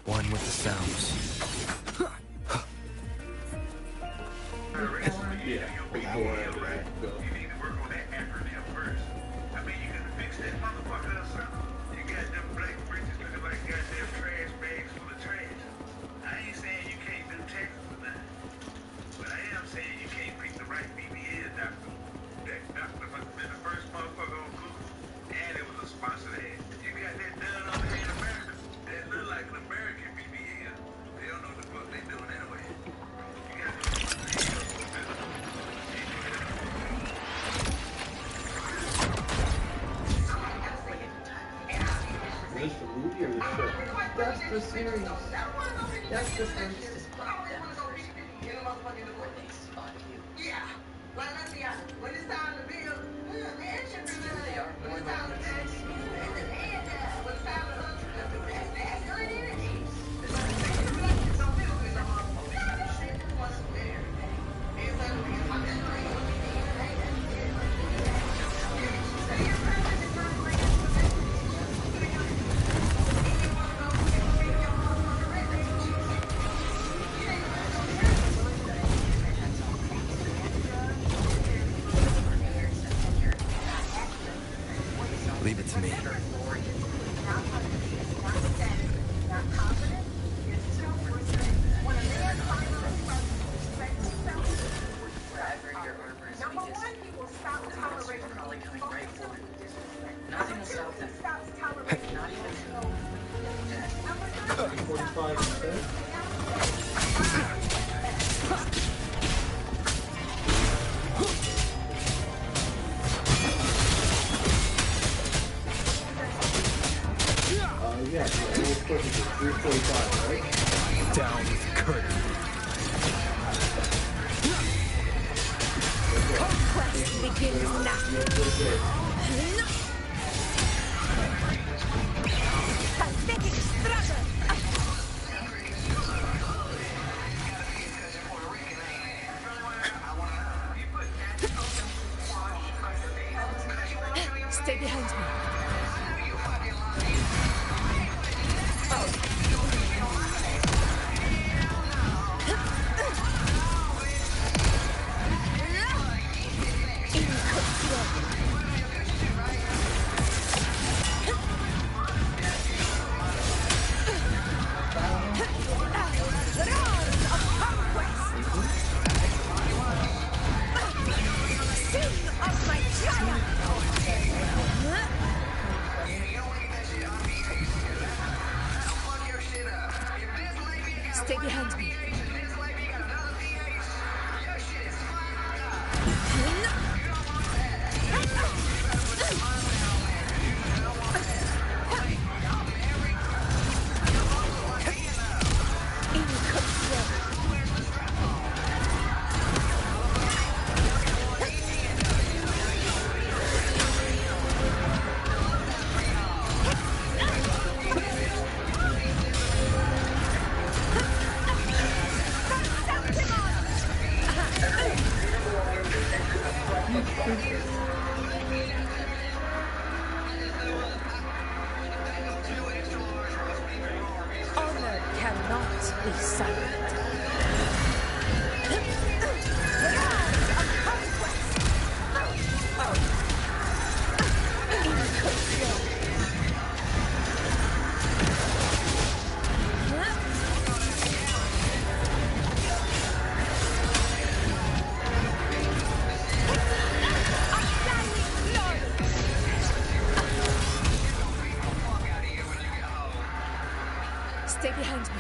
One with the sounds. That's the series. That's the series. Yeah. Like, let's be honest. When it's time to build, the action really when it's time to build, when it's time to hook, that's masculine energy. So feel good, Leave it to me. Yeah, so almost pushing to 345, right? Down with the curtain. Conquest begins now. Pathetic struggle. Stay behind me. Stay behind me. Honor cannot be silent. Stay behind me.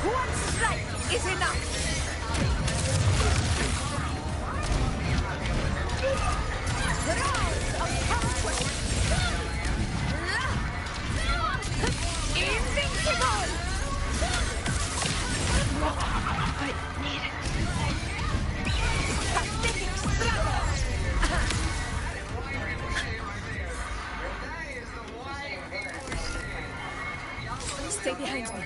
One strike is enough! Rouse of conquest! Invincible! I need it. Pathetic struggle! Stay behind me.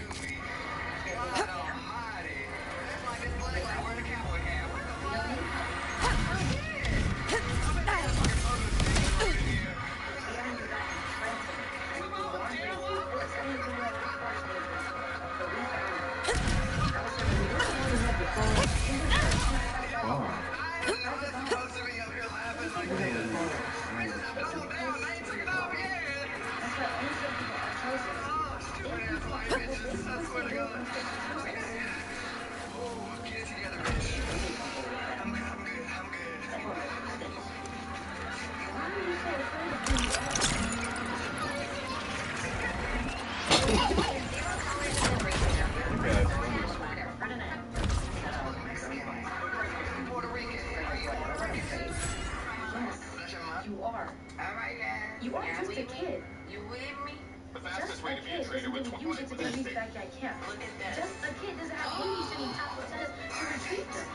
You are just a kid. You with me? The fastest way to be a traitor with 20 use it to convince that guy can't. Look at that. Just a kid doesn't have babysitting top lieutenants to retrieve them.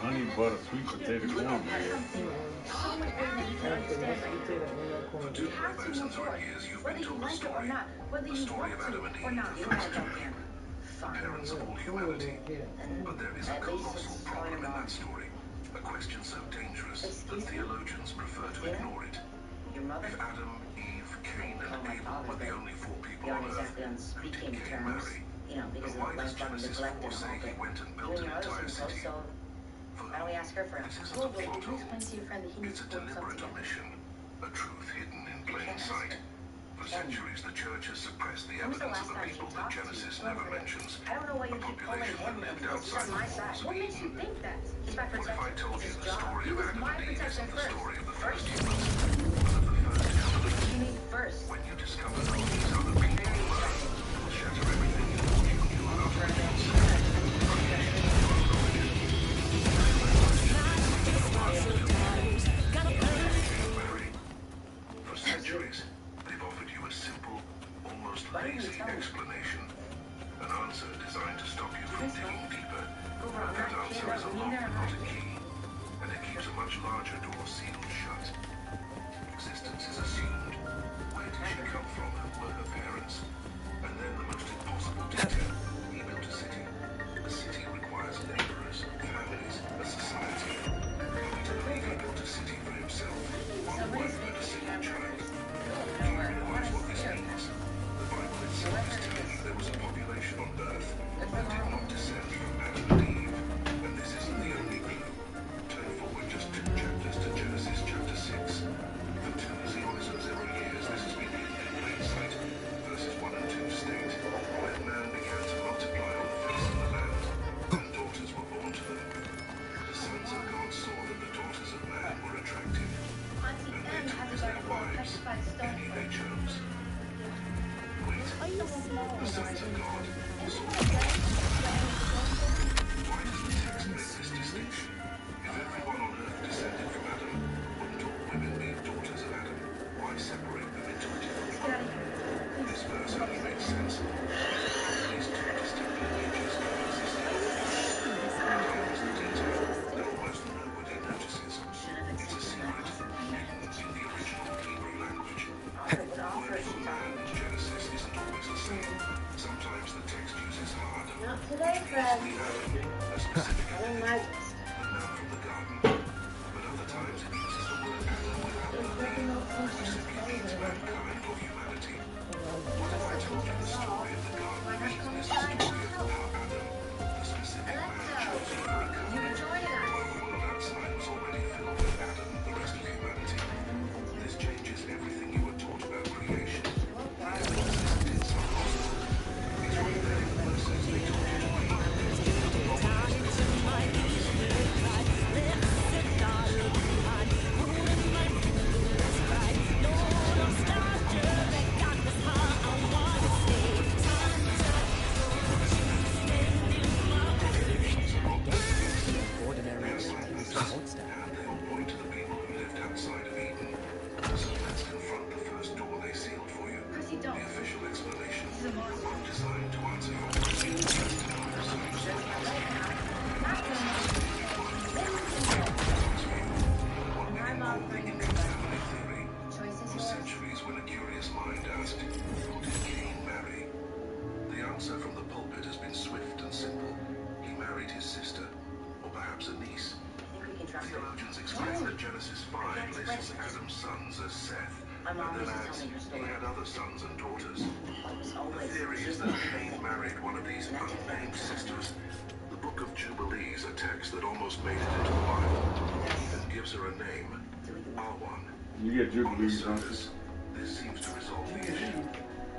Honey butter sweet potato cornbread. So much better than you can understand right now. You have to move forward, whether you like it or not, whether you want to or not. You know what I mean? Parents of all humanity. But there is a colossal problem in that story. A question so dangerous that theologians prefer to ignore it. If Adam, Eve, Cain, and Abel were the only four people on Earth who did Cain marry, then why does Genesis 4 say he went and built an entire city? Why don't we ask her for help? This isn't a plot hole. It's a deliberate omission, a truth hidden in plain sight. For centuries, the church has suppressed the evidence of a people that Genesis never mentions. I don't know why you A keep calling population him that lived this. He's outside on my the side. walls of What makes you Eden. think that? He's my What if I protector. told It's you his the job. story He of was Adam my and Eve protector isn't the first. story of the First. first humans, but of the first covenant? You mean first? When you discover that these other people on Earth will shatter everything you thought you knew about original sin, creation, for centuries, they've offered you a simple, almost lazy explanation. An answer designed to stop you from digging deeper. But that answer is a lock, not a key. And it keeps a much larger door sealed shut. Existence is assumed. Where did she come from? Who were her parents? And then the most impossible detail. He built a city. A city requires laborers, families, a society. Are we to believe he built a city for himself? One wife and a single child? Do you realize what this means? The Bible itself is telling you there was a population on Earth that did not descend from Adam and Eve. And this isn't the only clue. Turn forward just 2 chapters to Genesis chapter 6. For 2 zeros and 0 years, this has been hidden in plain sight. Verses 1 and 2 state, when man began to multiply on the face of the land, and daughters were born to them. The sons of God saw that the daughters of man were attractive, and they took as their wives any they chose. Wait, the sons of God saw the daughters of man. Why does the text make this distinction? If everyone on earth descended from Adam, wouldn't all women be daughters of Adam? Why separate them into a different group? This verse only makes sense because these 2 distinct lineages coexisted. Here's the detail that almost nobody notices. It's a secret hidden in the original Hebrew language. The word for man in Genesis isn't always the same. Sometimes the text uses hard, which means the Adam, a specific individual, the man from the garden. But other times it uses the word Adam without the name, which simply means mankind or humanity. What if I told you the story of the Garden of Eden is the story of how Adam, the specific man chosen for a covenant, while the world outside was already filled with Adam, the rest of humanity? This changes everything you were taught about creation. The evidence isn't in some lost book. It's right there in the verses they taught you to read. The problem is they said One designed to answer your questions just enough so you stop asking. One we can call the infinite family theory. For centuries, when a curious mind asked, who did Cain marry? The answer from the pulpit has been swift and simple. He married his sister, or perhaps a niece. Theologians explain that Genesis 5 lists Adam's sons as Seth, and then adds he had other sons and daughters. The theory is that Cain married one of these unnamed sisters. The Book of Jubilees, a text that almost made it into the Bible, even gives her a name, Awan. You get Jubilees, on the surface, this seems to resolve the issue.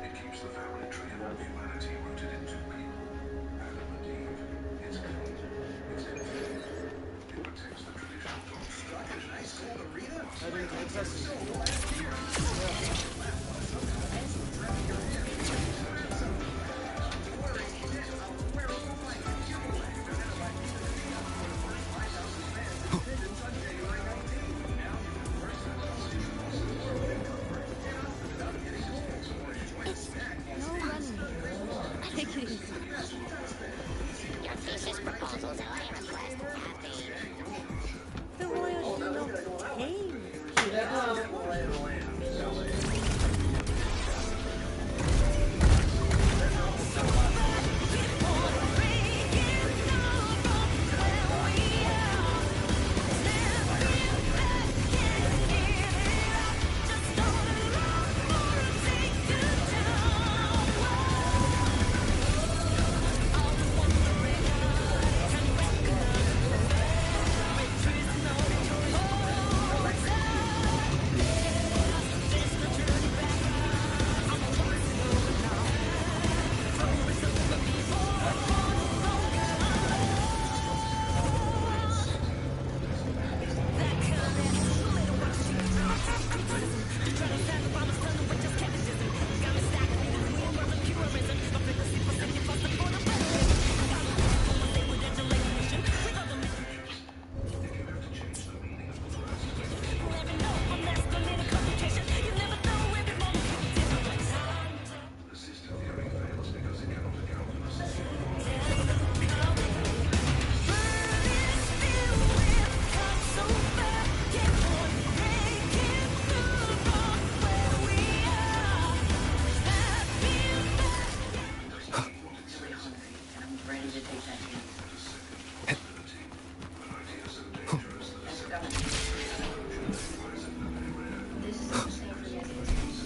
It keeps the family tree of all humanity rooted in two people, Adam and Eve. It's clean, it's complete. It protects the traditional doctrine of Take it easy. Your thesis proposals and lay request have been... The royal shield came.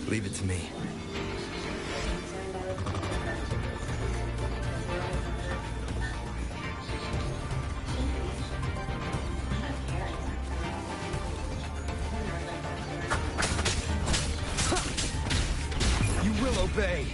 Leave it to me. You will obey.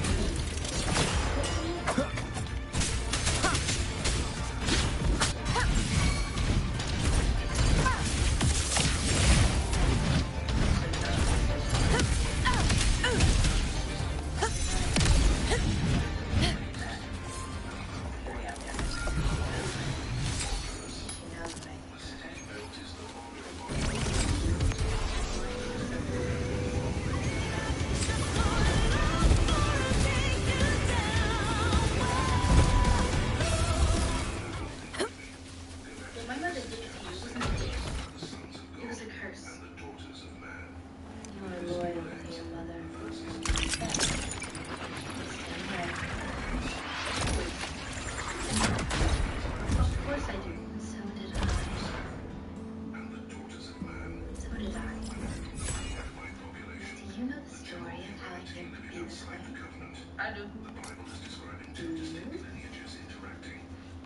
I do. The Bible is describing two distinct lineages interacting.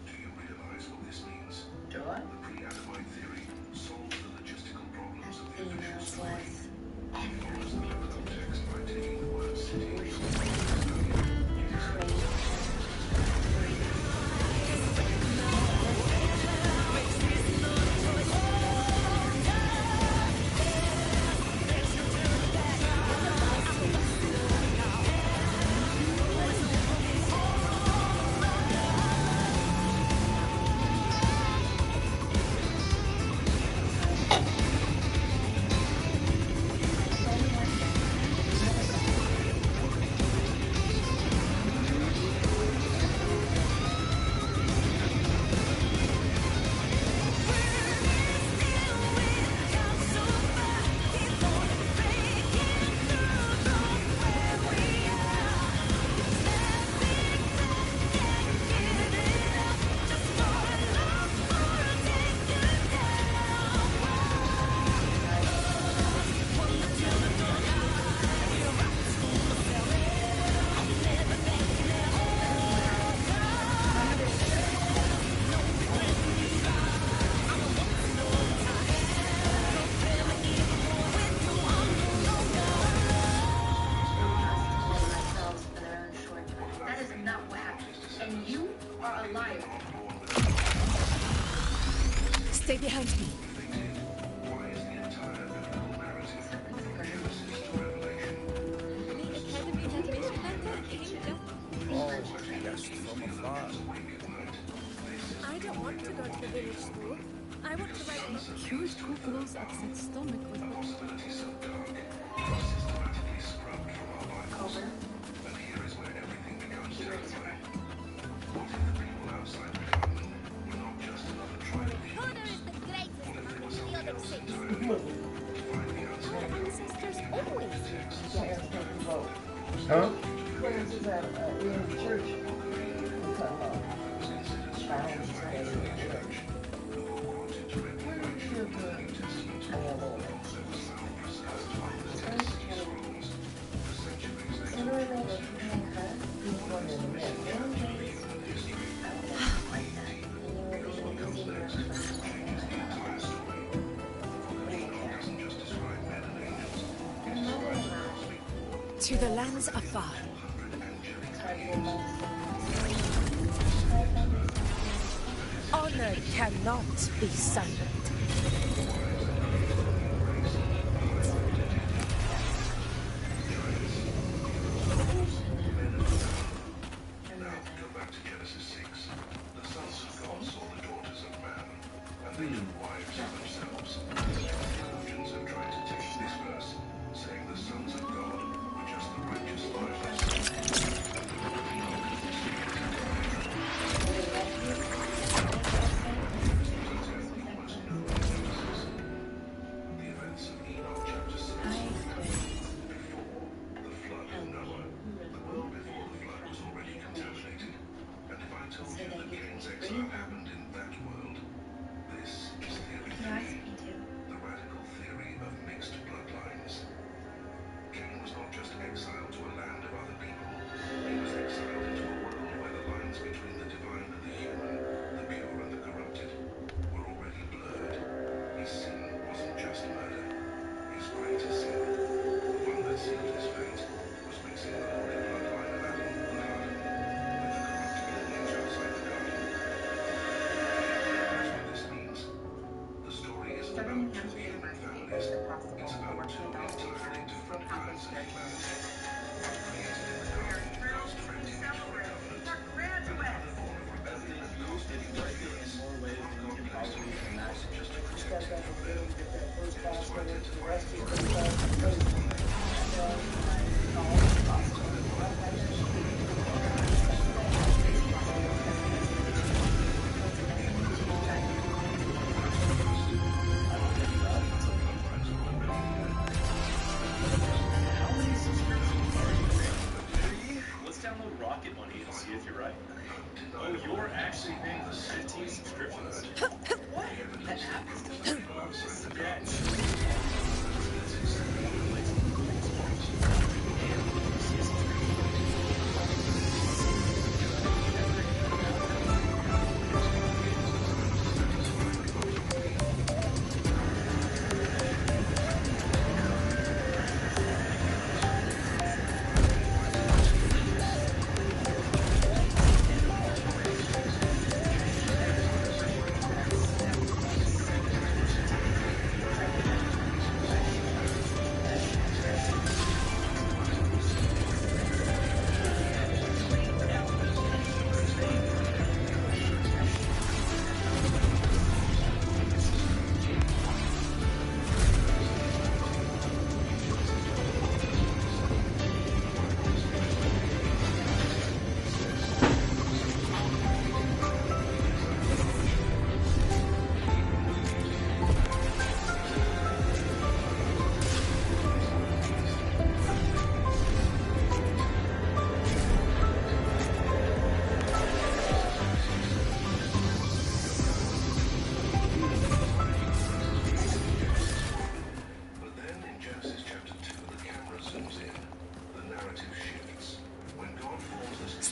Do you realize what this means? Do I? The pre-Adamite theory solves the logistical problems of the official story. It follows the biblical text by taking the word city. Stay behind me. Yes, from afar. I don't want to go to the village school. I want to write a Cute two girls' upset stomach with Possibility so dark, systematically scrubbed from our Bibles. And here is where everything becomes terrifying. What if the people outside the garden were not just another tribe of humans? What if they were something else entirely? To find the answer to the ancestors always Huh? to the lands afar. Honor cannot be silent.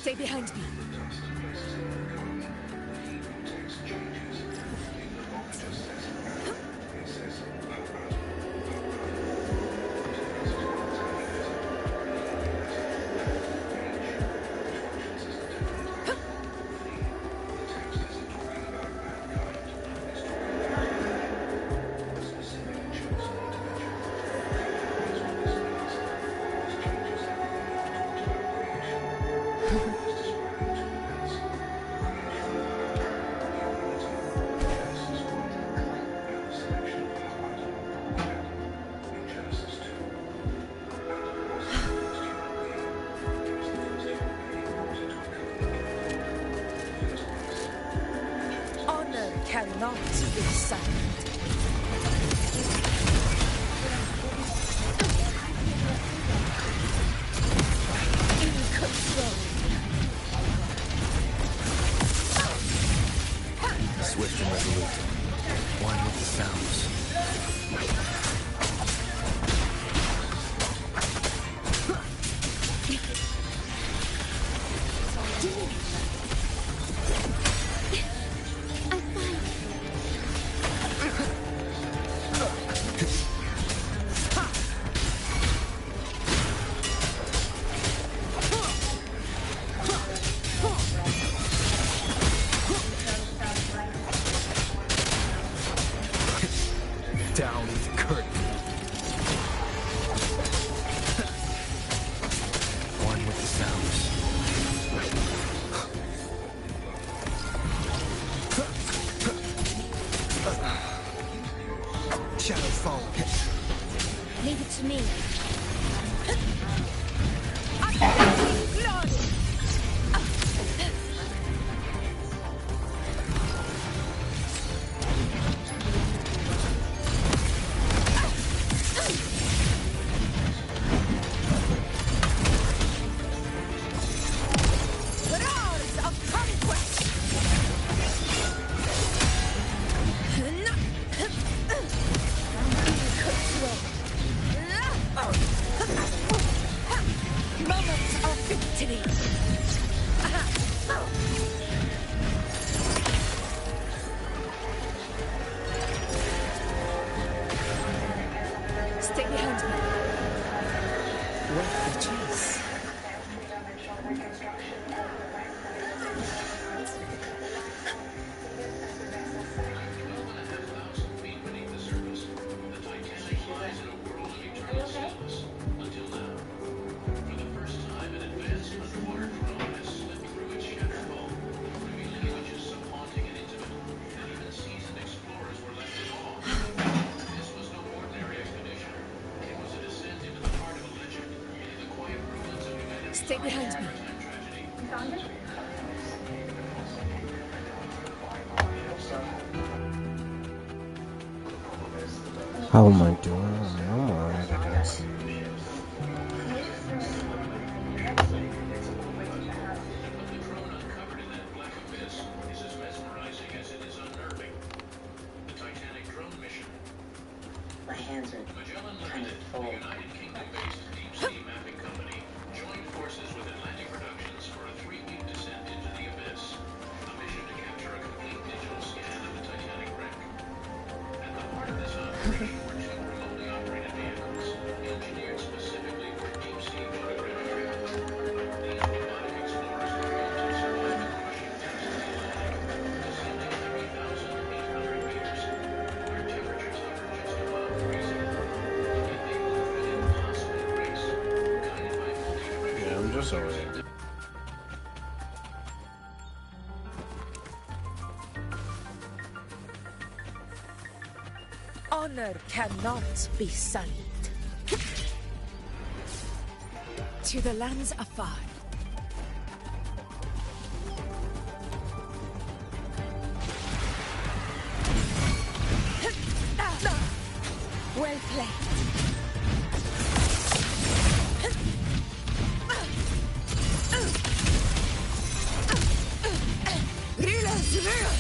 Stay behind me. silent. In control. Swift and resolute. One with the sounds. Down the curtain. One with the sounds. Shadow fall. Leave it to me. Glory! Roars of conquest! Moments of victory! Stay behind me. Worth the chase. Stay behind me. How am I doing? I'm alright, I guess. My hands are kind of full. Yeah, I'm just alright. Honor cannot be sullied. To the lands afar. Well played. Rulers rule.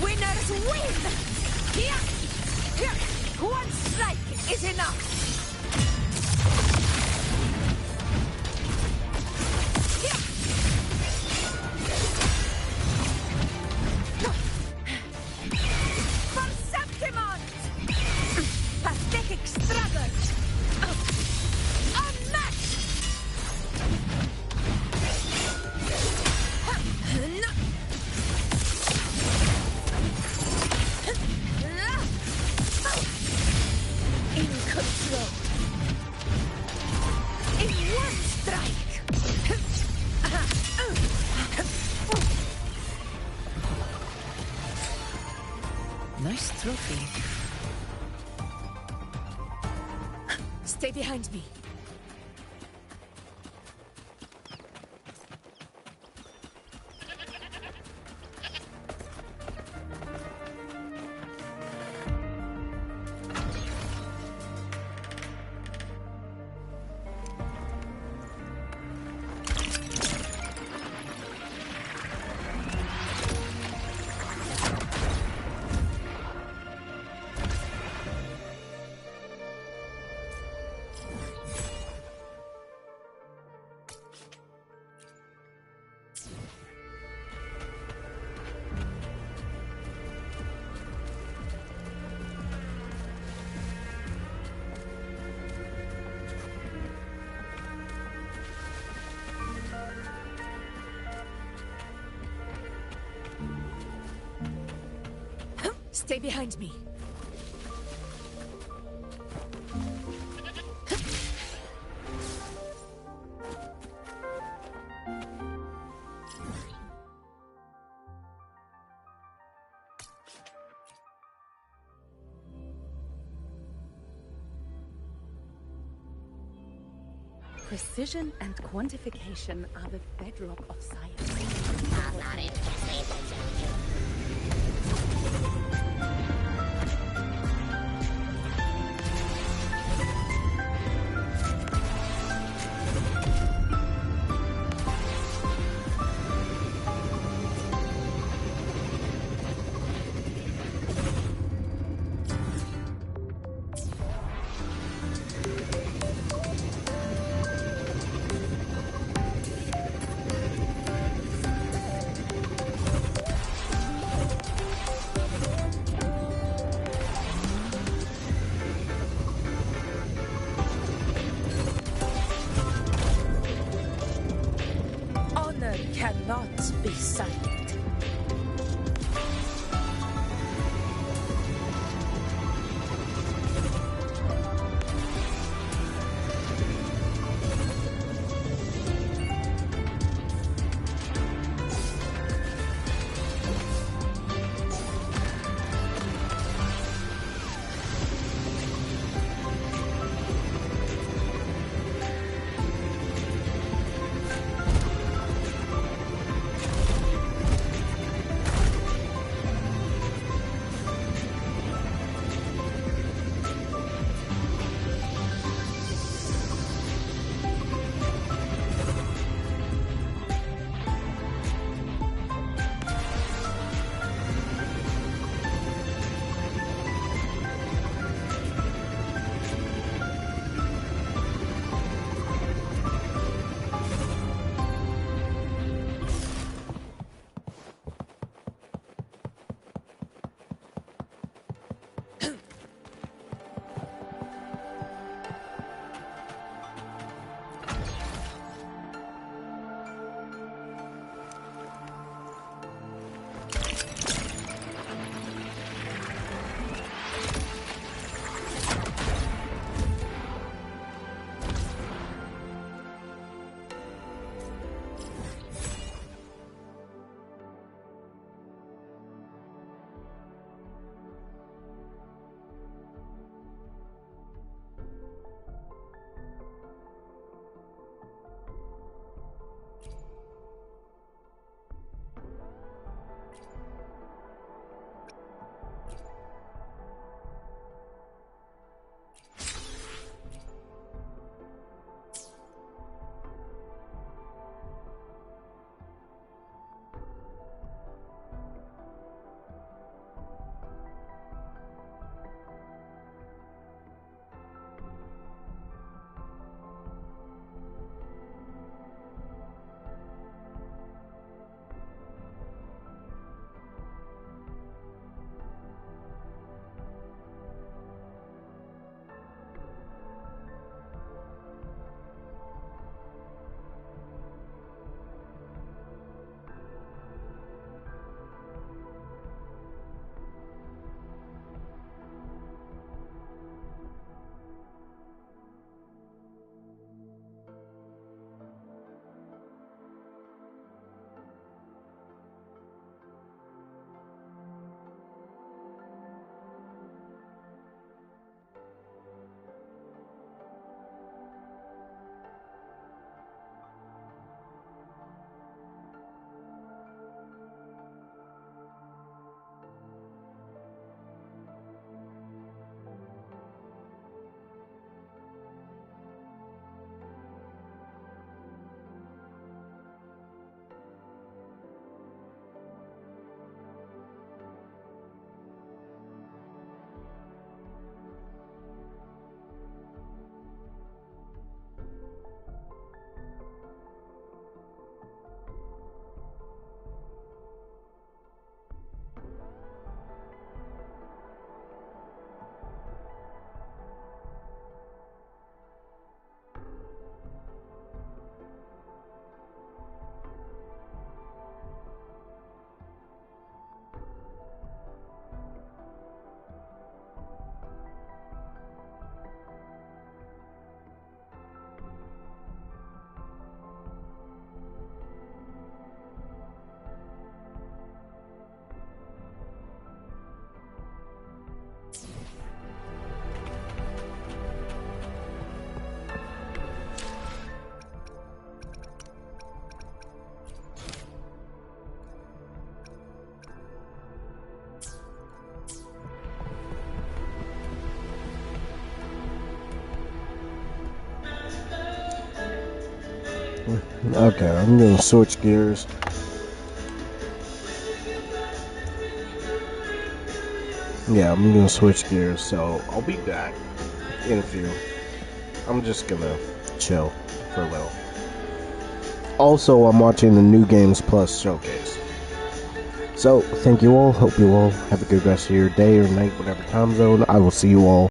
Winners win. Here. One strike is enough. For Septimon! Pathetic strugglers! Unmatched! In control. In one strike. Nice trophy. Stay behind me. Stay behind me. Precision and quantification are the bedrock of science. Cannot be silent. Okay, I'm gonna switch gears. Yeah, I'm gonna switch gears, so I'll be back in a few. I'm just gonna chill for a little. Also, I'm watching the New Games Plus showcase. So, thank you all. Hope you all have a good rest of your day or night, whatever time zone. I will see you all